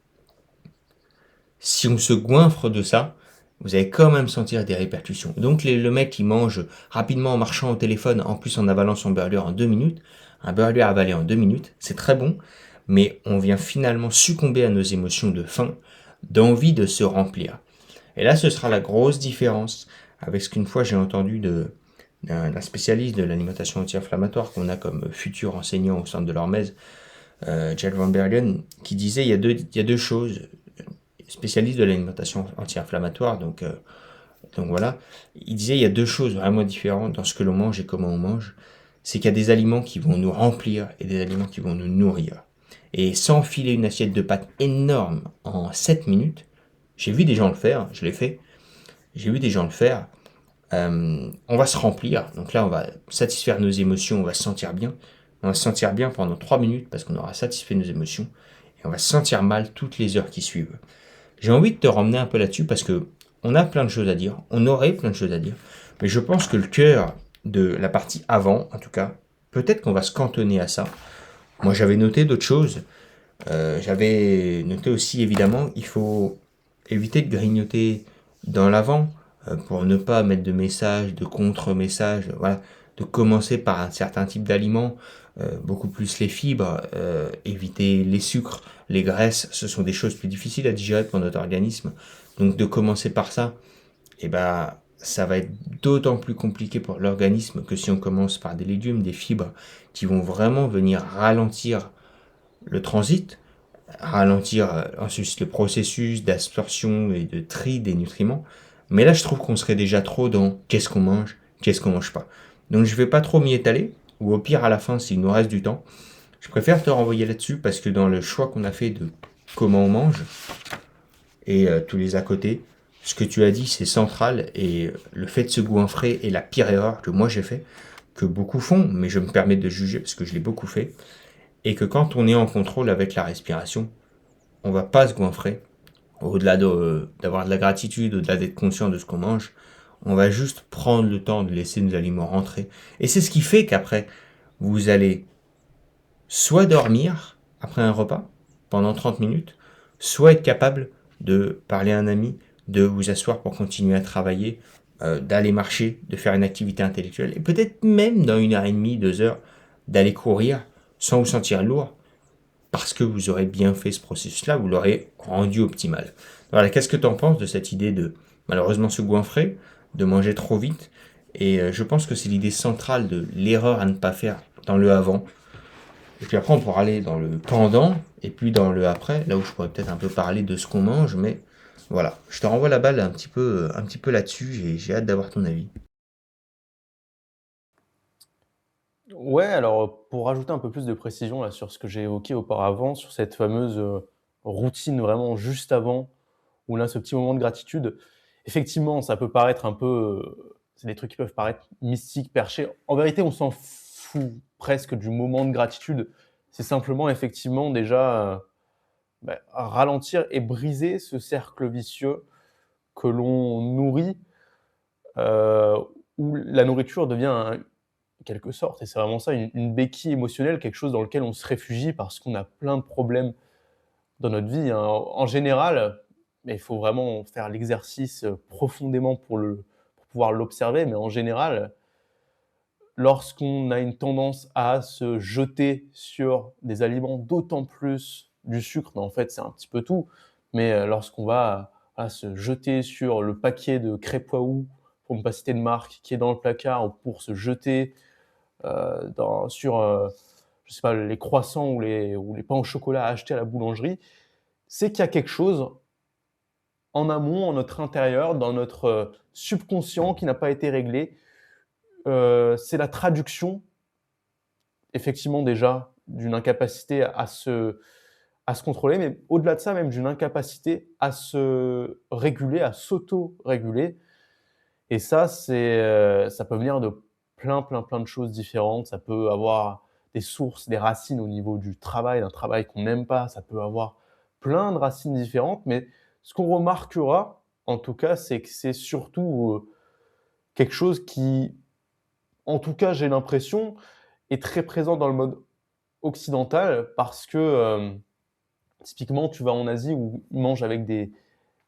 Si on se goinfre de ça, vous allez quand même sentir des répercussions. Donc le mec qui mange rapidement en marchant au téléphone, en plus en avalant son burger en 2 minutes, un burger avalé en 2 minutes, c'est très bon, mais on vient finalement succomber à nos émotions de faim, d'envie de se remplir. Et là, ce sera la grosse différence avec ce qu'une fois j'ai entendu d'un spécialiste de l'alimentation anti-inflammatoire qu'on a comme futur enseignant au centre de l'Hormèse, Jack Van Bergen, qui disait il y a deux choses. Spécialiste de l'alimentation anti-inflammatoire, donc voilà, il disait il y a deux choses vraiment différentes dans ce que l'on mange et comment on mange. C'est qu'il y a des aliments qui vont nous remplir et des aliments qui vont nous nourrir. Et s'enfiler une assiette de pâtes énorme en 7 minutes, j'ai vu des gens le faire, je l'ai fait, j'ai vu des gens le faire, on va se remplir, donc là on va satisfaire nos émotions, on va se sentir bien, on va se sentir bien pendant 3 minutes parce qu'on aura satisfait nos émotions, et on va se sentir mal toutes les heures qui suivent. J'ai envie de te ramener un peu là-dessus parce que on a plein de choses à dire, on aurait plein de choses à dire, mais je pense que le cœur de la partie avant, en tout cas, peut-être qu'on va se cantonner à ça. Moi, j'avais noté d'autres choses. J'avais noté aussi, évidemment, il faut éviter de grignoter dans l'avant pour ne pas mettre de messages, de contre-messages, voilà, de commencer par un certain type d'aliment, beaucoup plus les fibres, éviter les sucres, les graisses, ce sont des choses plus difficiles à digérer pour notre organisme. Donc de commencer par ça, eh ben, ça va être d'autant plus compliqué pour l'organisme que si on commence par des légumes, des fibres qui vont vraiment venir ralentir le transit, ralentir ensuite le processus d'absorption et de tri des nutriments. Mais là, je trouve qu'on serait déjà trop dans qu'est-ce qu'on mange pas. Donc je vais pas trop m'y étaler, ou au pire à la fin, s'il nous reste du temps, je préfère te renvoyer là-dessus parce que dans le choix qu'on a fait de comment on mange et tous les à côté, ce que tu as dit, c'est central et le fait de se goinfrer est la pire erreur que moi j'ai fait, que beaucoup font, mais je me permets de juger parce que je l'ai beaucoup fait, et que quand on est en contrôle avec la respiration, on va pas se goinfrer. Au-delà d'avoir de la gratitude, au-delà d'être conscient de ce qu'on mange, on va juste prendre le temps de laisser nos aliments rentrer. Et c'est ce qui fait qu'après, vous allez soit dormir après un repas pendant 30 minutes, soit être capable de parler à un ami, de vous asseoir pour continuer à travailler, d'aller marcher, de faire une activité intellectuelle, et peut-être même dans 1 heure et demie, 2 heures, d'aller courir sans vous sentir lourd, parce que vous aurez bien fait ce processus-là, vous l'aurez rendu optimal. Voilà, qu'est-ce que tu en penses de cette idée de malheureusement se goinfrer, de manger trop vite? Et je pense que c'est l'idée centrale de l'erreur à ne pas faire dans le avant. Et puis après, on pourra aller dans le pendant, et puis dans le après, là où je pourrais peut-être un peu parler de ce qu'on mange, mais voilà, je te renvoie la balle un petit peu là-dessus, j'ai hâte d'avoir ton avis. Ouais, alors pour rajouter un peu plus de précision là, sur ce que j'ai évoqué auparavant, sur cette fameuse routine vraiment juste avant, où là, ce petit moment de gratitude, effectivement, ça peut paraître un peu, c'est des trucs qui peuvent paraître mystiques, perchés. En vérité, on s'en fout presque du moment de gratitude. C'est simplement effectivement déjà ralentir et briser ce cercle vicieux que l'on nourrit, heu, où la nourriture devient quelque sorte, et c'est vraiment ça, une béquille émotionnelle, quelque chose dans lequel on se réfugie parce qu'on a plein de problèmes dans notre vie, hein. En général, mais il faut vraiment faire l'exercice, profondément pour pouvoir l'observer, mais en général, lorsqu'on a une tendance à se jeter sur des aliments, d'autant plus du sucre, mais en fait, c'est un petit peu tout, mais lorsqu'on va, voilà, se jeter sur le paquet de crêpes Waouh, pour ne pas citer de marque, qui est dans le placard, ou pour se jeter sur, je sais pas, les croissants ou les pains au chocolat achetés à la boulangerie, c'est qu'il y a quelque chose en amont, en notre intérieur, dans notre subconscient qui n'a pas été réglé. C'est la traduction, effectivement, déjà, d'une incapacité à se contrôler, mais au-delà de ça, même d'une incapacité à se réguler, à s'auto-réguler. Et ça, ça peut venir de plein, plein, plein de choses différentes. Ça peut avoir des sources, des racines au niveau du travail, d'un travail qu'on n'aime pas. Ça peut avoir plein de racines différentes, mais ce qu'on remarquera, en tout cas, c'est que c'est surtout, quelque chose qui en tout cas, j'ai l'impression, est très présent dans le mode occidental parce que, typiquement, tu vas en Asie où ils mangent avec des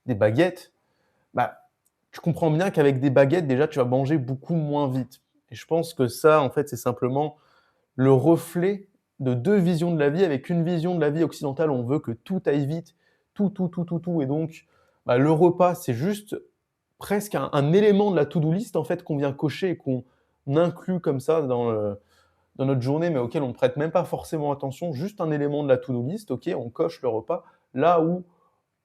baguettes, bah, tu comprends bien qu'avec des baguettes, déjà, tu vas manger beaucoup moins vite et je pense que ça, en fait, c'est simplement le reflet de 2 visions de la vie. Avec une vision de la vie occidentale, on veut que tout aille vite, tout et donc, bah, le repas, c'est juste presque un élément de la to-do list, en fait, qu'on vient cocher et qu'on inclut comme ça dans notre journée, mais auquel on ne prête même pas forcément attention, juste un élément de la to-do list, OK, on coche le repas. Là où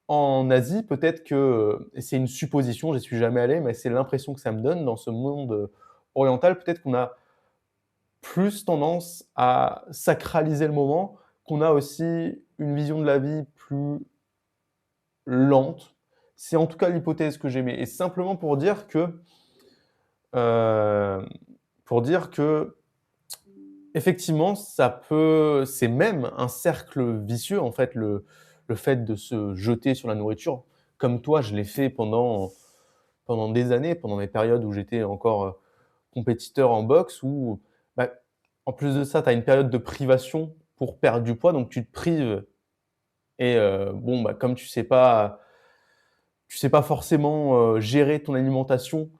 en Asie, peut-être que, et c'est une supposition, j'y suis jamais allé, mais c'est l'impression que ça me donne dans ce monde, oriental, peut-être qu'on a plus tendance à sacraliser le moment, qu'on a aussi une vision de la vie plus lente. C'est en tout cas l'hypothèse que j'émets et simplement heu, pour dire que effectivement, c'est même un cercle vicieux, en fait, le fait de se jeter sur la nourriture. Comme toi, je l'ai fait pendant des années, pendant mes périodes où j'étais encore, compétiteur en boxe où, bah, en plus de ça, tu as une période de privation pour perdre du poids, donc tu te prives et bon, bah, comme tu sais pas forcément, gérer ton alimentation,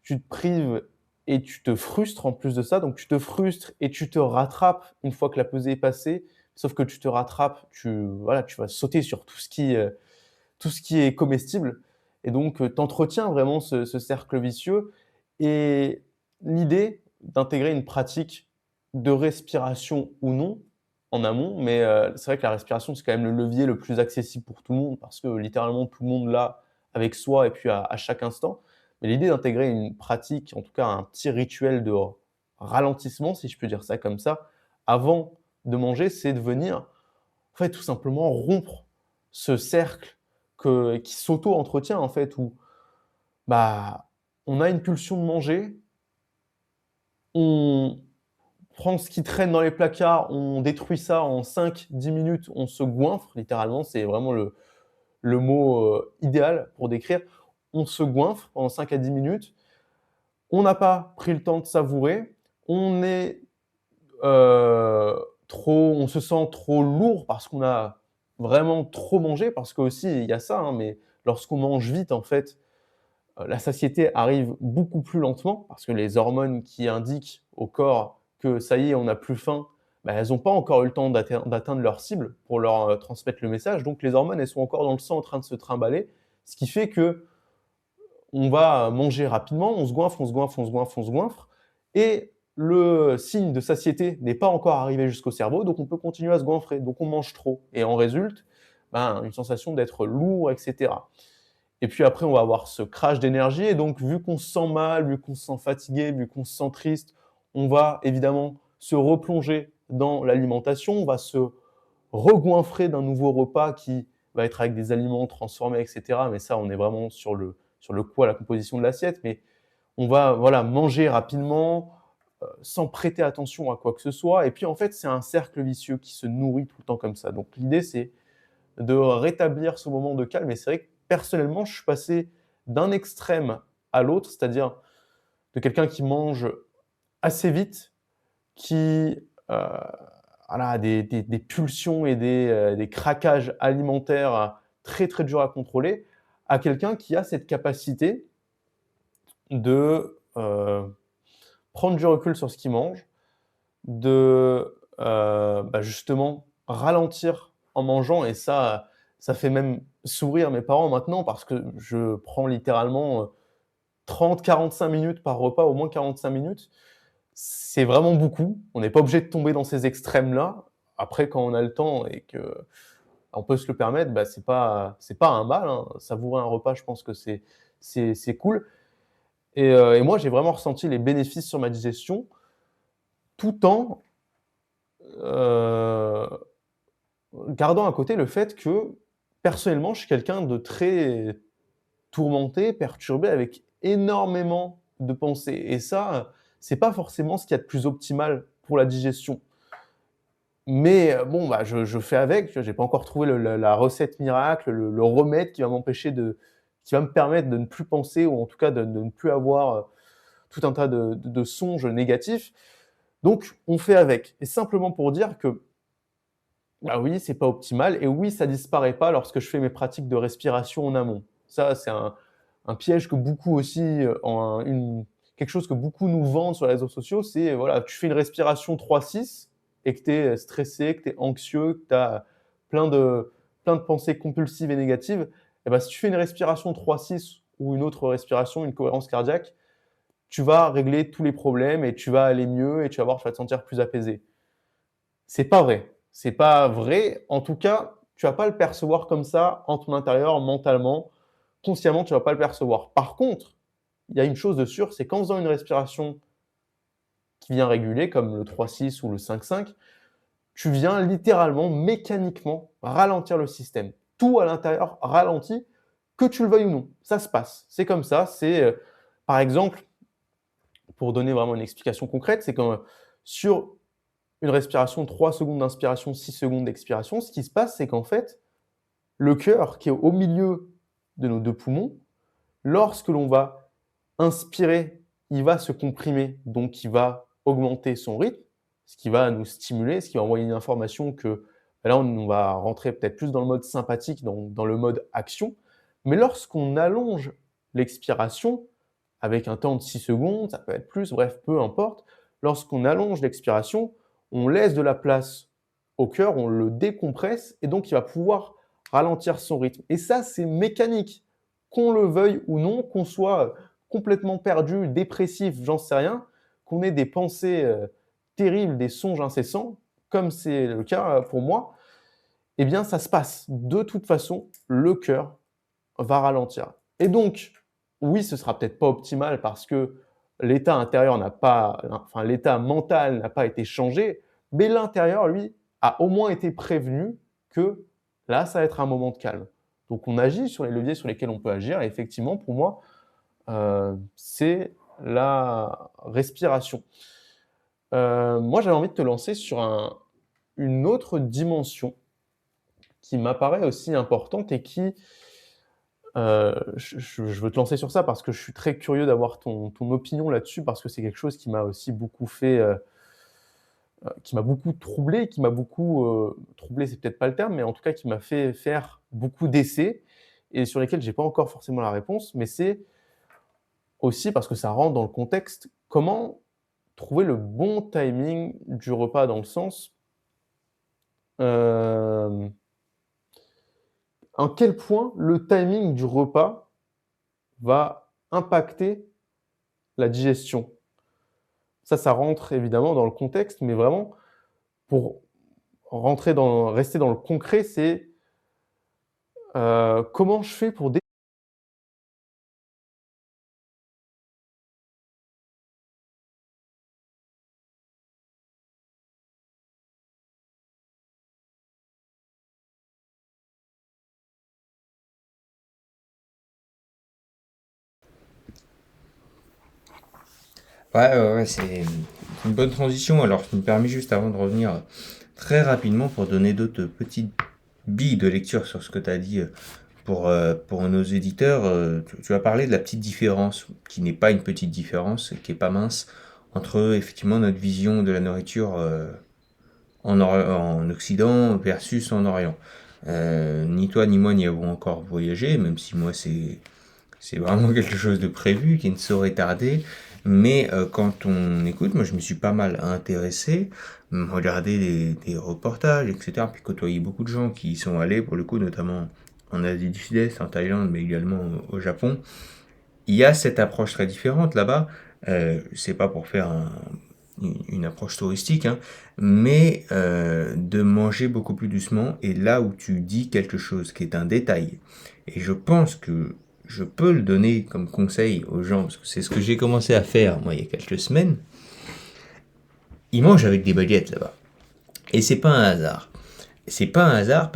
tu te prives et tu te frustres en plus de ça. Donc tu te frustres et tu te rattrapes une fois que la pesée est passée. Sauf que tu te rattrapes, voilà, tu vas sauter sur tout ce qui est comestible et donc tu entretiens vraiment ce cercle vicieux et l'idée d'intégrer une pratique de respiration ou non, en amont, mais c'est vrai que la respiration, c'est quand même le levier le plus accessible pour tout le monde parce que littéralement tout le monde l'a avec soi et puis à chaque instant. Mais l'idée d'intégrer une pratique, en tout cas un petit rituel de ralentissement, si je peux dire ça comme ça, avant de manger, c'est de venir, en fait, tout simplement rompre ce cercle qui s'auto-entretient, en fait, où, bah, on a une pulsion de manger, on prend ce qui traîne dans les placards, on détruit ça en 5-10 minutes, on se goinfre littéralement, c'est vraiment le mot, idéal pour décrire. On se goinfre pendant 5 à 10 minutes, on n'a pas pris le temps de savourer, on est, on se sent trop lourd parce qu'on a vraiment trop mangé, parce qu'aussi il y a ça, hein, mais lorsqu'on mange vite, en fait, la satiété arrive beaucoup plus lentement parce que les hormones qui indiquent au corps que ça y est, on n'a plus faim, bah, elles ont pas encore eu le temps d'atteindre leur cible pour leur, transmettre le message. Donc les hormones, elles sont encore dans le sang en train de se trimballer, ce qui fait qu'on va manger rapidement, on se goinfre, on se goinfre, on se goinfre, on se goinfre et le signe de satiété n'est pas encore arrivé jusqu'au cerveau, donc on peut continuer à se goinfrer, donc on mange trop et en résulte, ben, une sensation d'être lourd et cetera. Et puis après, on va avoir ce crash d'énergie et donc vu qu'on se sent mal, vu qu'on se sent fatigué, vu qu'on se sent triste, on va évidemment se replonger dans l'alimentation, on va se regoinfrer d'un nouveau repas qui va être avec des aliments transformés et cetera. Mais ça, on est vraiment sur le quoi, la composition de l'assiette, mais on va, voilà, manger rapidement, sans prêter attention à quoi que ce soit et puis en fait, c'est un cercle vicieux qui se nourrit tout le temps comme ça. Donc l'idée, c'est de rétablir ce moment de calme et c'est vrai que personnellement, je suis passé d'un extrême à l'autre, c'est-à-dire de quelqu'un qui mange assez vite, qui, voilà, a des pulsions et des craquages alimentaires très, très durs à contrôler, à quelqu'un qui a cette capacité de, prendre du recul sur ce qu'il mange, de, bah, justement ralentir en mangeant et ça fait même sourire mes parents maintenant parce que je prends littéralement, 30-45 minutes par repas, au moins 45 minutes. C'est vraiment beaucoup. On n'est pas obligé de tomber dans ces extrêmes-là. Après, quand on a le temps et qu'on peut se le permettre, bah, c'est pas un mal, hein. Savourer un repas, je pense que c'est cool et moi, j'ai vraiment ressenti les bénéfices sur ma digestion tout en, heu, gardant à côté le fait que, personnellement, je suis quelqu'un de très tourmenté, perturbé, avec énormément de pensées et ça, c'est pas forcément ce qu'il y a de plus optimal pour la digestion. Mais bon, bah, je fais avec, tu vois? J'ai pas encore trouvé la recette miracle, le remède qui va me permettre de ne plus penser ou en tout cas de ne plus avoir, tout un tas de songes négatifs. Donc, on fait avec. Et simplement pour dire que, bah oui, c'est pas optimal et oui, ça disparaît pas lorsque je fais mes pratiques de respiration en amont. Ça, c'est un piège que beaucoup aussi, quelque chose que beaucoup nous vendent sur les réseaux sociaux, c'est voilà, tu fais une respiration 3-6 et que tu es stressé, que tu es anxieux, que tu as plein de plein de pensées compulsives et négatives, et bah, si tu fais une respiration 3-6 ou une autre respiration, une cohérence cardiaque, tu vas régler tous les problèmes et tu vas aller mieux et tu vas te sentir plus apaisé. C'est pas vrai. C'est pas vrai. En tout cas, tu vas pas le percevoir comme ça en ton intérieur, mentalement. Consciemment, tu vas pas le percevoir. Par contre, il y a une chose de sûre, c'est qu'en faisant une respiration qui vient réguler, comme le 3-6 ou le 5-5, tu viens littéralement, mécaniquement, ralentir le système. Tout à l'intérieur ralentit, que tu le veuilles ou non. Ça se passe. C'est comme ça. Par exemple, pour donner vraiment une explication concrète, c'est que sur une respiration, 3 secondes d'inspiration, 6 secondes d'expiration, ce qui se passe, c'est qu'en fait, le cœur qui est au milieu de nos 2 poumons, lorsque l'on va inspirer, il va se comprimer, donc il va augmenter son rythme, ce qui va nous stimuler, ce qui va envoyer une information que là, on va rentrer peut-être plus dans le mode sympathique, dans le mode action. Mais lorsqu'on allonge l'expiration, avec un temps de 6 secondes, ça peut être plus, bref, peu importe, lorsqu'on allonge l'expiration, on laisse de la place au cœur, on le décompresse et donc il va pouvoir ralentir son rythme. Et ça, c'est mécanique. Qu'on le veuille ou non, qu'on soit complètement perdu, dépressif, j'en sais rien, qu'on ait des pensées terribles, des songes incessants, comme c'est le cas pour moi, eh bien ça se passe. De toute façon, le cœur va ralentir. Et donc, oui, ce sera peut-être pas optimal parce que l'état intérieur l'état mental n'a pas été changé, mais l'intérieur, lui, a au moins été prévenu que là, ça va être un moment de calme. Donc, on agit sur les leviers sur lesquels on peut agir. Et effectivement, pour moi, c'est la respiration. Moi, j'avais envie de te lancer sur une autre dimension qui m'apparaît aussi importante et qui je veux te lancer sur ça parce que je suis très curieux d'avoir ton opinion là-dessus, parce que c'est quelque chose qui m'a aussi beaucoup fait, qui m'a beaucoup troublé, troublé, c'est peut-être pas le terme, mais en tout cas qui m'a fait faire beaucoup d'essais et sur lesquels j'ai pas encore forcément la réponse. Mais c'est aussi parce que ça rentre dans le contexte, comment trouver le bon timing du repas? Dans le sens, hem, en quel point le timing du repas va impacter la digestion. Ça rentre évidemment dans le contexte, mais vraiment pour rester dans le concret, c'est, comment je fais pour Ouais, c'est une bonne transition. Alors, je me permets juste avant de revenir très rapidement pour donner d'autres petites billes de lecture sur ce que tu as dit pour nos éditeurs. Tu as parlé de la petite différence, qui n'est pas une petite différence, qui est pas mince, entre effectivement notre vision de la nourriture en Occident versus en Orient. Ni toi ni moi n'y avons encore voyagé, même si moi c'est vraiment quelque chose de prévu qui ne saurait tarder. Mais quand on écoute, moi je me suis pas mal intéressé, regardé des reportages, etc. Puis côtoyé beaucoup de gens qui y sont allés, pour le coup, notamment en Asie du Sud-Est, en Thaïlande, mais également au Japon. Il y a cette approche très différente là-bas. C'est pas pour faire une approche touristique, hein, mais de manger beaucoup plus doucement. Et là où tu dis quelque chose qui est un détail, et je pense que je peux le donner comme conseil aux gens, parce que c'est ce que j'ai commencé à faire, moi, il y a quelques semaines. Ils mangent avec des baguettes là-bas. Et c'est pas un hasard. C'est pas un hasard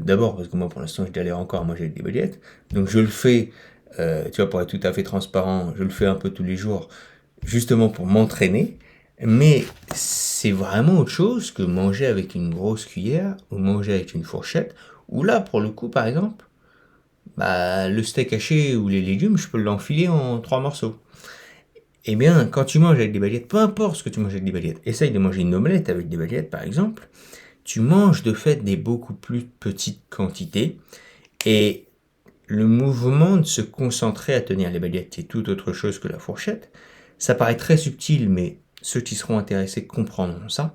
d'abord, parce que moi, pour l'instant, je galère encore à manger avec des baguettes. Donc, je le fais, tu vois, pour être tout à fait transparent, je le fais un peu tous les jours, justement pour m'entraîner. Mais c'est vraiment autre chose que manger avec une grosse cuillère ou manger avec une fourchette. Ou là, pour le coup, par exemple, le steak haché ou les légumes, je peux l'enfiler en 3 morceaux. Eh bien, quand tu manges avec des baguettes, peu importe ce que tu manges avec des baguettes, essaye de manger une omelette avec des baguettes par exemple, tu manges de fait des beaucoup plus petites quantités et le mouvement de se concentrer à tenir les baguettes, qui est tout autre chose que la fourchette, ça paraît très subtil, mais ceux qui seront intéressés comprendront ça.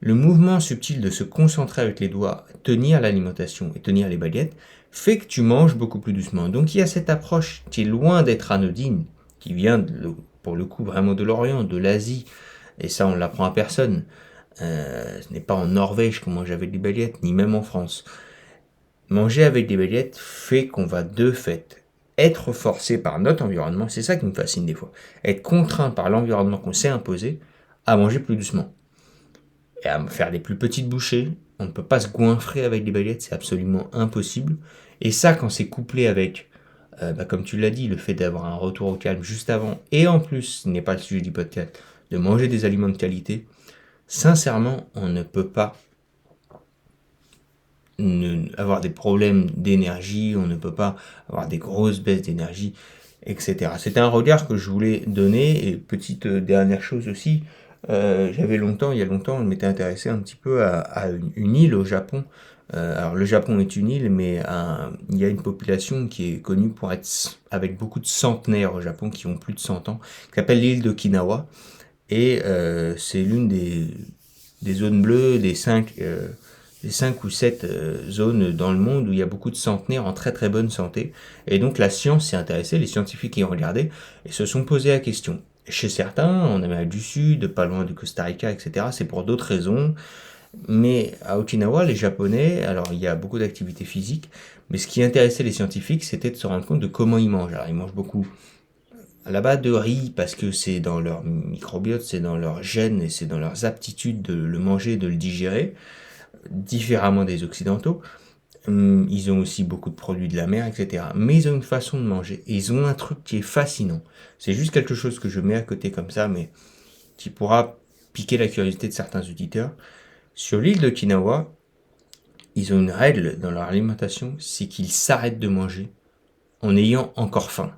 Le mouvement subtil de se concentrer avec les doigts, tenir l'alimentation et tenir les baguettes, fait que tu manges beaucoup plus doucement. Donc il y a cette approche qui est loin d'être anodine, qui vient pour le coup vraiment de l'Orient, de l'Asie, et ça on l'apprend à personne. Ce n'est pas en Norvège qu'on mange avec des baguettes, ni même en France. Manger avec des baguettes fait qu'on va de fait être forcé par notre environnement, c'est ça qui me fascine des fois, être contraint par l'environnement qu'on s'est imposé à manger plus doucement et à faire des plus petites bouchées. On ne peut pas se goinfrer avec des baguettes, c'est absolument impossible. Et ça, quand c'est couplé avec, comme tu l'as dit, le fait d'avoir un retour au calme juste avant, et en plus, ce n'est pas le sujet du podcast, de manger des aliments de qualité, sincèrement, on ne peut pas avoir des problèmes d'énergie, on ne peut pas avoir des grosses baisses d'énergie, etc. C'était un regard que je voulais donner. Et petite dernière chose aussi, il y a longtemps, je m'étais intéressé un petit peu à une île au Japon. Alors le Japon est une île, mais il y a une population qui est connue pour être avec beaucoup de centenaires au Japon, qui ont plus de 100 ans, qui s'appelle l'île d'Okinawa. Et c'est l'une des zones bleues, des 5 ou 7 zones dans le monde où il y a beaucoup de centenaires en très très bonne santé. Et donc la science s'y est intéressée, les scientifiques y ont regardé et se sont posé la question. Chez certains, en Amérique du Sud, pas loin du Costa Rica, etc., c'est pour d'autres raisons. Mais à Okinawa, les Japonais, alors il y a beaucoup d'activités physiques, mais ce qui intéressait les scientifiques, c'était de se rendre compte de comment ils mangent. Alors ils mangent beaucoup à la base de riz parce que c'est dans leur microbiote, c'est dans leur gène et c'est dans leurs aptitudes de le manger, de le digérer, différemment des Occidentaux. Ils ont aussi beaucoup de produits de la mer, etc. Mais ils ont une façon de manger. Et ils ont un truc qui est fascinant. C'est juste quelque chose que je mets à côté comme ça, mais qui pourra piquer la curiosité de certains auditeurs. Sur l'île d'Okinawa, ils ont une règle dans leur alimentation, c'est qu'ils s'arrêtent de manger en ayant encore faim.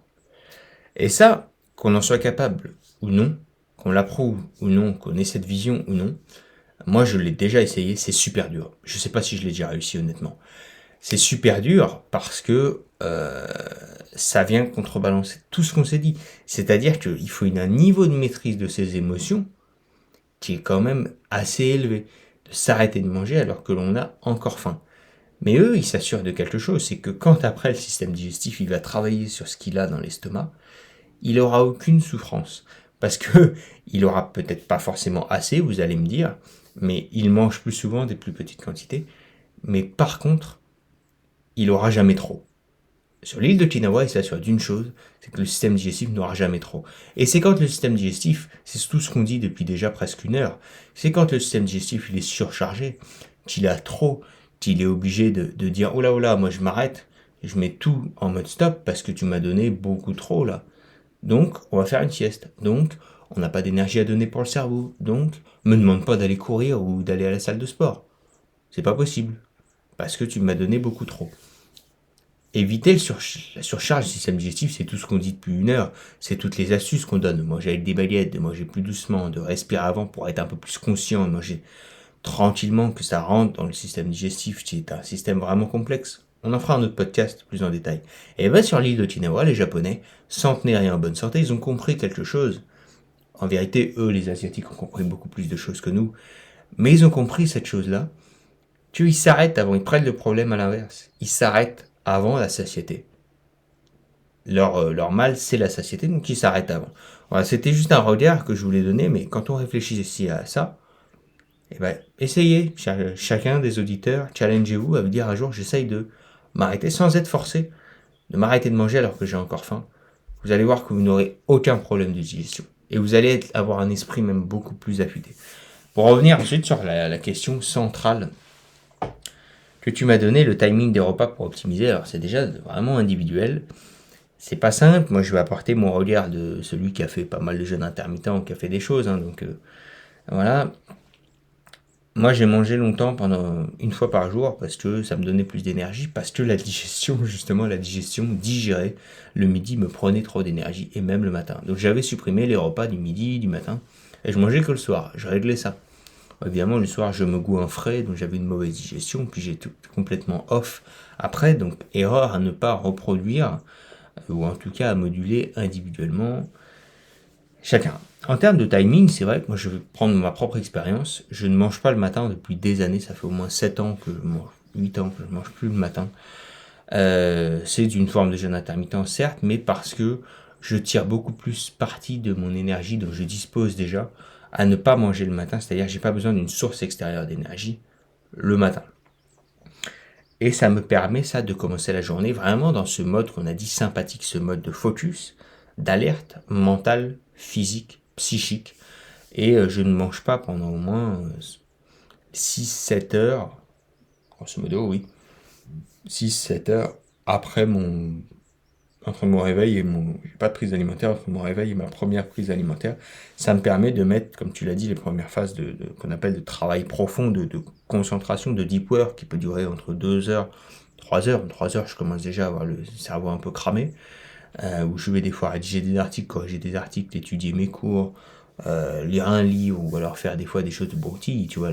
Et ça, qu'on en soit capable ou non, qu'on l'approuve ou non, qu'on ait cette vision ou non, moi je l'ai déjà essayé, c'est super dur. Je sais pas si je l'ai déjà réussi honnêtement. C'est super dur parce que ça vient contrebalancer tout ce qu'on s'est dit. C'est-à-dire qu'il faut un niveau de maîtrise de ses émotions qui est quand même assez élevé. De s'arrêter de manger alors que l'on a encore faim. Mais eux, ils s'assurent de quelque chose, c'est que quand après le système digestif, il va travailler sur ce qu'il a dans l'estomac, il aura aucune souffrance. Parce que il aura peut-être pas forcément assez, vous allez me dire, mais il mange plus souvent des plus petites quantités. Mais par contre, il aura jamais trop. Sur l'île d'Okinawa, il s'assure d'une chose, c'est que le système digestif n'aura jamais trop. Et c'est quand le système digestif, c'est tout ce qu'on dit depuis déjà presque une heure, c'est quand le système digestif il est surchargé, qu'il a trop, qu'il est obligé de dire « Oh là, moi je m'arrête, je mets tout en mode stop parce que tu m'as donné beaucoup trop là. Donc, on va faire une sieste. Donc, on n'a pas d'énergie à donner pour le cerveau. Donc, me demande pas d'aller courir ou d'aller à la salle de sport. C'est pas possible. Parce que tu m'as donné beaucoup trop. » Éviter la surcharge du système digestif, c'est tout ce qu'on dit depuis une heure. C'est toutes les astuces qu'on donne. De manger avec des baguettes, de manger plus doucement, de respirer avant pour être un peu plus conscient, de manger tranquillement, que ça rentre dans le système digestif, qui est un système vraiment complexe. On en fera un autre podcast plus en détail. Et bien sur l'île d'Okinawa, les Japonais, centenaires et en bonne santé, ils ont compris quelque chose. En vérité, eux, les Asiatiques, ont compris beaucoup plus de choses que nous. Mais ils ont compris cette chose-là, qu'ils s'arrêtent avant, ils prennent le problème à l'inverse. Ils s'arrêtent avant la satiété. Leur mal, c'est la satiété, donc ils s'arrêtent avant. Voilà, c'était juste un regard que je voulais donner, mais quand on réfléchit ici à ça, eh ben, essayez, chacun des auditeurs, challengez-vous à vous dire un jour, j'essaye de m'arrêter sans être forcé, de m'arrêter de manger alors que j'ai encore faim. Vous allez voir que vous n'aurez aucun problème de digestion. Et vous allez avoir un esprit même beaucoup plus affûté. Pour revenir ensuite sur la question centrale que tu m'as donné, le timing des repas pour optimiser, alors c'est déjà vraiment individuel. C'est pas simple, moi je vais apporter mon regard de celui qui a fait pas mal de jeûnes intermittents, qui a fait des choses, donc voilà. Moi, j'ai mangé longtemps pendant une fois par jour parce que ça me donnait plus d'énergie, parce que la digestion, justement, digérer le midi me prenait trop d'énergie, et même le matin. Donc j'avais supprimé les repas du midi, du matin, et je mangeais que le soir. Je réglais ça. Évidemment, le soir, je me goinfrais, donc j'avais une mauvaise digestion, puis j'étais complètement off après, donc erreur à ne pas reproduire, ou en tout cas à moduler individuellement chacun. En termes de timing, c'est vrai que moi je vais prendre ma propre expérience. Je ne mange pas le matin depuis des années, ça fait au moins 7 ans que je mange, 8 ans que je ne mange plus le matin. C'est d'une forme de jeûne intermittent, certes, mais parce que je tire beaucoup plus parti de mon énergie dont je dispose déjà à ne pas manger le matin, c'est-à-dire que j'ai pas besoin d'une source extérieure d'énergie le matin. Et ça me permet ça de commencer la journée vraiment dans ce mode qu'on a dit sympathique, ce mode de focus, d'alerte mentale, physique, psychique. Et je ne mange pas pendant au moins 6-7 heures, grosso modo, oui, 6-7 heures après entre mon réveil et j'ai pas de prise alimentaire, entre mon réveil et ma première prise alimentaire. Ça me permet de mettre, comme tu l'as dit, les premières phases qu'on appelle de travail profond, de concentration, de deep work, qui peut durer entre 2 heures, 3 heures. 3 heures, je commence déjà à avoir le cerveau un peu cramé, où je vais des fois rédiger des articles, corriger des articles, étudier mes cours, lire un livre, ou alors faire des fois des choses de broutilles, tu vois.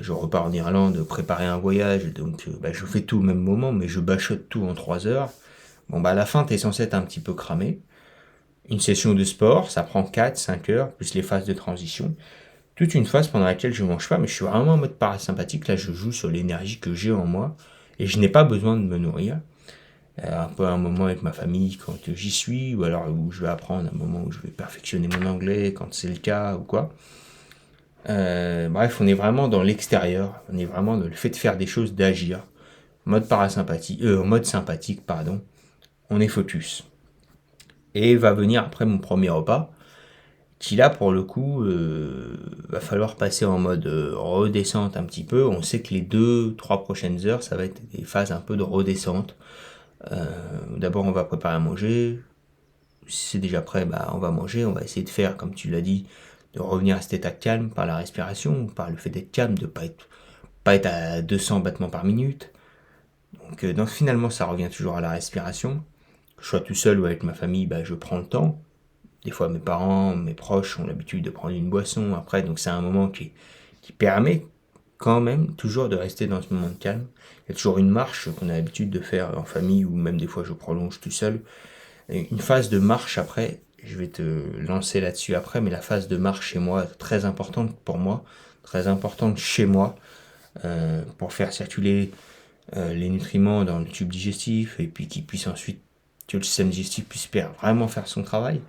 Je repars en Irlande, préparer un voyage, donc je fais tout au même moment, mais je bachote tout en 3 heures. Bon, à la fin, tu es censé être un petit peu cramé. Une session de sport, ça prend 4-5 heures, plus les phases de transition. Toute une phase pendant laquelle je mange pas, mais je suis vraiment en mode parasympathique. Là, je joue sur l'énergie que j'ai en moi, et je n'ai pas besoin de me nourrir. Un peu un moment avec ma famille quand j'y suis, ou alors où je vais apprendre, un moment où je vais perfectionner mon anglais quand c'est le cas, ou quoi. Bref, on est vraiment dans l'extérieur, on est vraiment dans le fait de faire des choses, d'agir. Mode sympathique, pardon. On est focus. Et va venir après mon premier repas, qui là pour le coup va falloir passer en mode redescente un petit peu. On sait que les 2-3 prochaines heures, ça va être des phases un peu de redescente. D'abord on va préparer à manger. Si c'est déjà prêt, on va manger. On va essayer de faire, comme tu l'as dit, de revenir à cet état de calme par la respiration, par le fait d'être calme, de pas être à 200 battements par minute. Donc finalement ça revient toujours à la respiration. Que je sois tout seul ou avec ma famille, je prends le temps. Des fois, mes parents, mes proches ont l'habitude de prendre une boisson après, donc c'est un moment qui permet quand même toujours de rester dans ce moment de calme. Il y a toujours une marche qu'on a l'habitude de faire en famille, ou même des fois je prolonge tout seul. Et une phase de marche après, je vais te lancer là-dessus après, mais la phase de marche chez moi, très importante pour moi, très importante chez moi, pour faire circuler les nutriments dans le tube digestif, et puis qu'ils puissent ensuite, que le système digestif puisse vraiment faire son travail.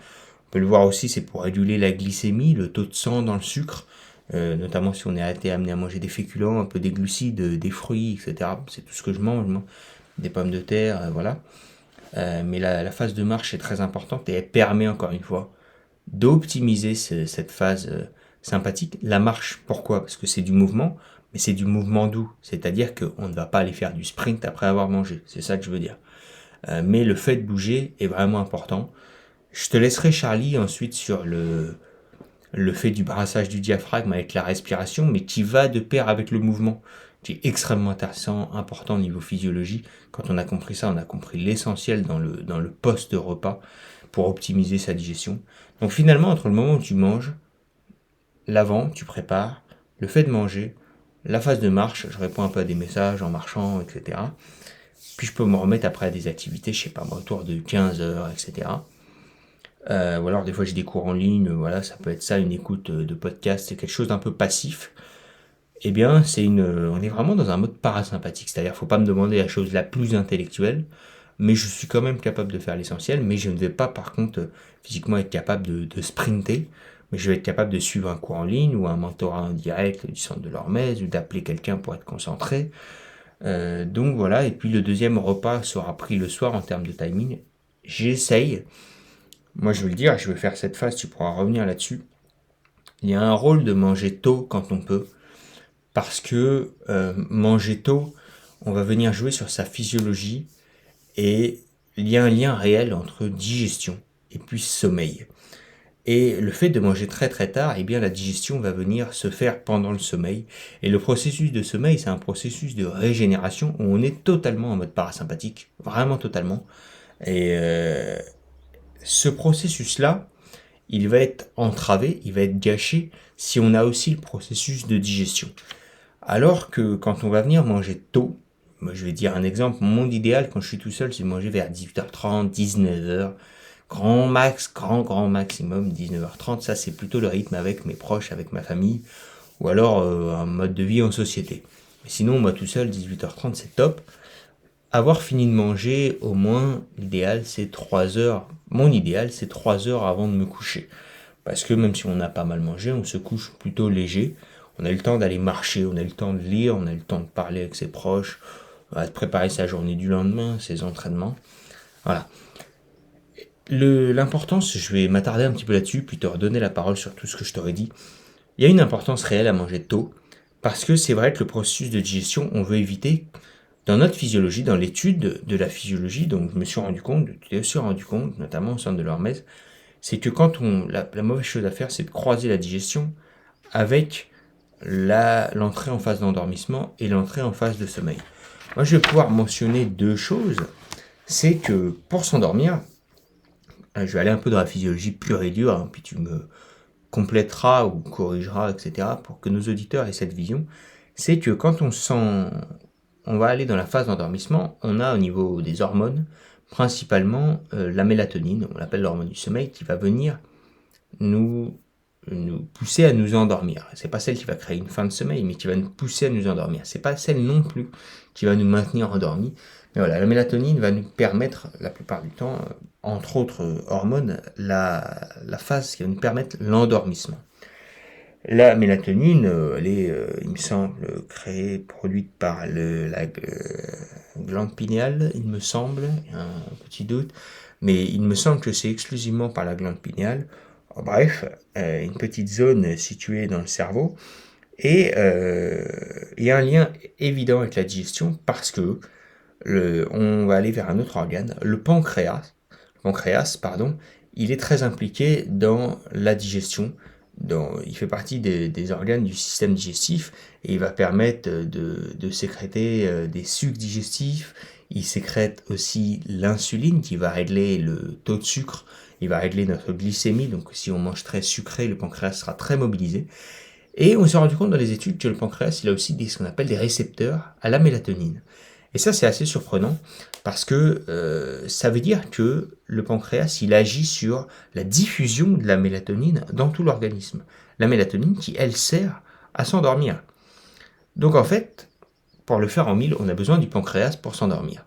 On peut le voir aussi, c'est pour réguler la glycémie, le taux de sang dans le sucre, notamment si on est amené à manger des féculents, un peu des glucides, des fruits, etc. C'est tout ce que je mange, des pommes de terre, voilà. Mais la phase de marche est très importante, et elle permet encore une fois d'optimiser cette phase sympathique. La marche, pourquoi? Parce que c'est du mouvement, mais c'est du mouvement doux, c'est-à-dire qu'on ne va pas aller faire du sprint après avoir mangé, c'est ça que je veux dire. Mais le fait de bouger est vraiment important. Je te laisserai Charlie ensuite sur le fait du brassage du diaphragme avec la respiration, mais qui va de pair avec le mouvement, qui est extrêmement intéressant, important au niveau physiologie. Quand on a compris ça, on a compris l'essentiel dans le post-repas pour optimiser sa digestion. Donc finalement, entre le moment où tu manges, l'avant, tu prépares, le fait de manger, la phase de marche, je réponds un peu à des messages en marchant, etc. Puis je peux me remettre après à des activités, je sais pas moi, autour de 15 heures, etc. Ou alors des fois j'ai des cours en ligne, voilà, ça peut être ça, une écoute de podcast, c'est quelque chose d'un peu passif. Eh bien, on est vraiment dans un mode parasympathique, c'est-à-dire faut pas me demander la chose la plus intellectuelle, mais je suis quand même capable de faire l'essentiel, mais je ne vais pas par contre physiquement être capable de sprinter, mais je vais être capable de suivre un cours en ligne ou un mentorat en direct du centre de l'Hormèse, ou d'appeler quelqu'un pour être concentré. Donc voilà, et puis le deuxième repas sera pris le soir en termes de timing. J'essaye, moi je veux le dire, je vais faire cette phase, tu pourras revenir là-dessus. Il y a un rôle de manger tôt quand on peut, parce que manger tôt, on va venir jouer sur sa physiologie, et il y a un lien réel entre digestion et puis sommeil. Et le fait de manger très très tard, eh bien la digestion va venir se faire pendant le sommeil. Et le processus de sommeil, c'est un processus de régénération où on est totalement en mode parasympathique, vraiment totalement. Et ce processus-là, il va être entravé, il va être gâché si on a aussi le processus de digestion. Alors que quand on va venir manger tôt, moi je vais dire un exemple, mon monde idéal quand je suis tout seul, c'est de manger vers 18h30, 19h, grand maximum 19h30, ça c'est plutôt le rythme avec mes proches, avec ma famille, ou alors un mode de vie en société. Mais sinon, moi tout seul, 18h30 c'est top. Avoir fini de manger, au moins, l'idéal c'est 3 heures. Mon idéal c'est 3 heures avant de me coucher. Parce que même si on a pas mal mangé, on se couche plutôt léger. On a eu le temps d'aller marcher, on a eu le temps de lire, on a eu le temps de parler avec ses proches, de préparer sa journée du lendemain, ses entraînements. Voilà. L'importance, je vais m'attarder un petit peu là-dessus, puis te redonner la parole sur tout ce que je t'aurais dit. Il y a une importance réelle à manger tôt, parce que c'est vrai que le processus de digestion, on veut éviter. Dans notre physiologie, dans l'étude de la physiologie, donc je me suis rendu compte, tu t'es aussi rendu compte, notamment au centre de l'Hormèse, c'est que quand la mauvaise chose à faire, c'est de croiser la digestion avec l'entrée en phase d'endormissement et l'entrée en phase de sommeil. Moi, je vais pouvoir mentionner 2 choses. C'est que pour s'endormir, je vais aller un peu dans la physiologie pure et dure, hein, puis tu me compléteras ou corrigeras, etc., pour que nos auditeurs aient cette vision. C'est que quand on va aller dans la phase d'endormissement, on a au niveau des hormones, principalement la mélatonine, on l'appelle l'hormone du sommeil, qui va venir nous pousser à nous endormir. C'est pas celle qui va créer une fin de sommeil, mais qui va nous pousser à nous endormir. C'est pas celle non plus qui va nous maintenir endormis. Mais voilà, la mélatonine va nous permettre, la plupart du temps, entre autres hormones, la phase qui va nous permettre l'endormissement. La mélatonine, elle est, il me semble, produite par la glande pinéale, il me semble, il y a un petit doute, mais il me semble que c'est exclusivement par la glande pinéale. Bref, une petite zone située dans le cerveau, et il y a un lien évident avec la digestion parce que on va aller vers un autre organe, le pancréas. Le pancréas, il est très impliqué dans la digestion. Il fait partie des organes du système digestif et il va permettre de sécréter des sucs digestifs. Il sécrète aussi l'insuline qui va régler le taux de sucre, il va régler notre glycémie, donc si on mange très sucré, le pancréas sera très mobilisé. Et on s'est rendu compte dans les études que le pancréas, il a aussi ce qu'on appelle des récepteurs à la mélatonine. Et ça, c'est assez surprenant parce que ça veut dire que le pancréas, il agit sur la diffusion de la mélatonine dans tout l'organisme. La mélatonine qui, elle, sert à s'endormir. Donc en fait, pour le faire en mille, on a besoin du pancréas pour s'endormir.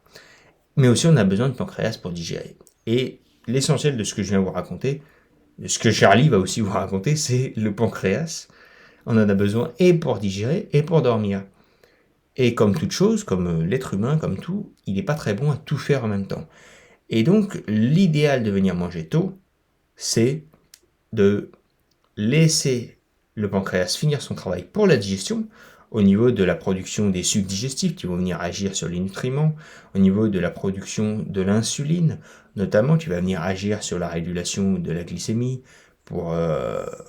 Mais aussi, on a besoin du pancréas pour digérer. Et l'essentiel de ce que je viens vous raconter, de ce que Charlie va aussi vous raconter, c'est le pancréas. On en a besoin et pour digérer et pour dormir. Et comme toute chose, comme l'être humain, comme tout, il n'est pas très bon à tout faire en même temps. Et donc, l'idéal de venir manger tôt, c'est de laisser le pancréas finir son travail pour la digestion, au niveau de la production des sucs digestifs qui vont venir agir sur les nutriments, au niveau de la production de l'insuline, notamment qui va venir agir sur la régulation de la glycémie, pour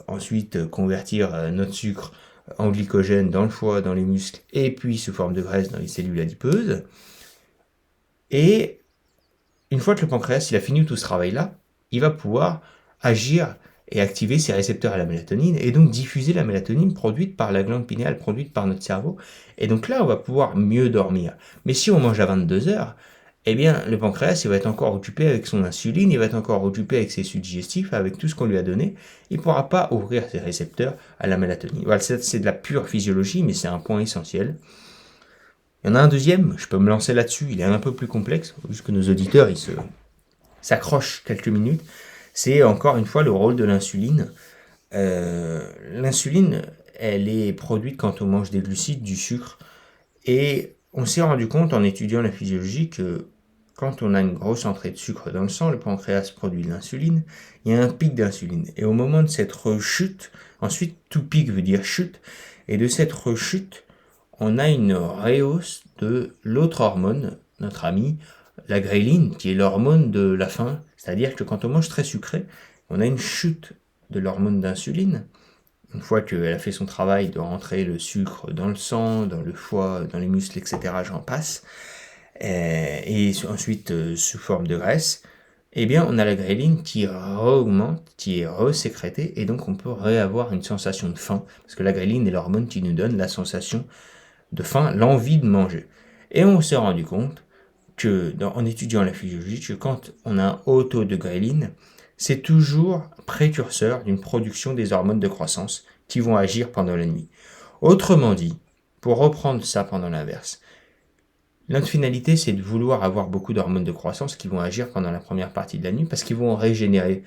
ensuite convertir notre sucre en glycogène dans le foie, dans les muscles, et puis sous forme de graisse dans les cellules adipeuses. Et une fois que le pancréas il a fini tout ce travail-là, il va pouvoir agir et activer ses récepteurs à la mélatonine, et donc diffuser la mélatonine produite par la glande pinéale, produite par notre cerveau. Et donc là, on va pouvoir mieux dormir. Mais si on mange à 22h, eh bien, le pancréas, il va être encore occupé avec son insuline, il va être encore occupé avec ses sucs digestifs, avec tout ce qu'on lui a donné. Il ne pourra pas ouvrir ses récepteurs à la mélatonine. Voilà, c'est de la pure physiologie, mais c'est un point essentiel. Il y en a un deuxième, je peux me lancer là-dessus, il est un peu plus complexe, juste que nos auditeurs, ils s'accrochent quelques minutes. C'est encore une fois le rôle de l'insuline. L'insuline, elle est produite quand on mange des glucides, du sucre. Et on s'est rendu compte en étudiant la physiologie que quand on a une grosse entrée de sucre dans le sang, le pancréas produit de l'insuline, il y a un pic d'insuline. Et au moment de cette rechute, ensuite tout pic veut dire chute, et de cette rechute, on a une rehausse de l'autre hormone, notre amie, la gréline, qui est l'hormone de la faim. C'est-à-dire que quand on mange très sucré, on a une chute de l'hormone d'insuline. Une fois qu'elle a fait son travail de rentrer le sucre dans le sang, dans le foie, dans les muscles, etc., j'en passe, et ensuite sous forme de graisse, eh bien on a la gréline qui augmente, qui est resécrétée, et donc on peut réavoir une sensation de faim, parce que la gréline est l'hormone qui nous donne la sensation de faim, l'envie de manger. Et on s'est rendu compte que, en étudiant la physiologie, que quand on a un haut taux de gréline, c'est toujours précurseur d'une production des hormones de croissance qui vont agir pendant la nuit. Autrement dit, pour reprendre ça pendant l'inverse, notre finalité, c'est de vouloir avoir beaucoup d'hormones de croissance qui vont agir pendant la première partie de la nuit parce qu'ils vont régénérer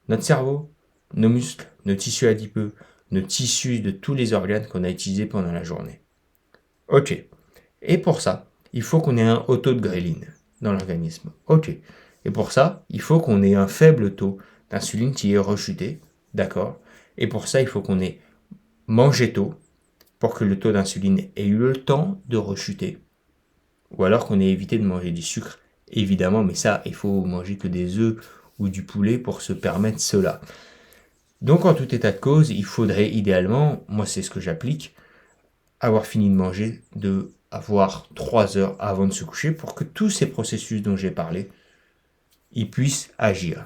notre cerveau, nos muscles, nos tissus adipeux, nos tissus de tous les organes qu'on a utilisés pendant la journée. Ok. Et pour ça, il faut qu'on ait un haut taux de gréline dans l'organisme. Ok. Et pour ça, il faut qu'on ait un faible taux d'insuline qui est rechuté. D'accord. Et pour ça, il faut qu'on ait mangé tôt pour que le taux d'insuline ait eu le temps de rechuter. Ou alors qu'on ait évité de manger du sucre, évidemment, mais ça, il faut manger que des œufs ou du poulet pour se permettre cela. Donc, en tout état de cause, il faudrait idéalement, moi c'est ce que j'applique, avoir fini de manger, avoir 3 heures avant de se coucher pour que tous ces processus dont j'ai parlé, ils puissent agir.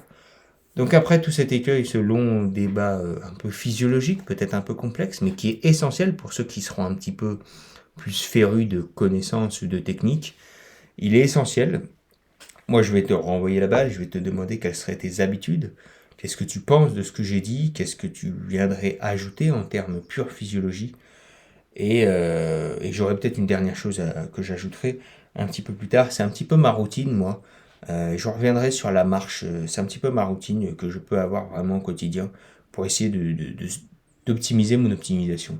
Donc après tout cet écueil, ce long débat un peu physiologique, peut-être un peu complexe, mais qui est essentiel pour ceux qui seront un petit peu plus férus de connaissances ou de techniques, il est essentiel. Moi, je vais te renvoyer la balle, je vais te demander quelles seraient tes habitudes, qu'est-ce que tu penses de ce que j'ai dit, qu'est-ce que tu viendrais ajouter en termes pure physiologie. Et j'aurais peut-être une dernière chose que j'ajouterai un petit peu plus tard, c'est un petit peu ma routine, moi. Je reviendrai sur la marche, c'est un petit peu ma routine que je peux avoir vraiment au quotidien pour essayer d'optimiser mon optimisation,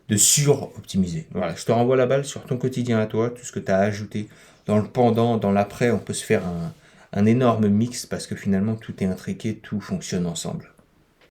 de sur-optimiser. Voilà, je te renvoie la balle sur ton quotidien à toi, tout ce que tu as ajouté dans le pendant, dans l'après, on peut se faire un énorme mix parce que finalement tout est intriqué, tout fonctionne ensemble.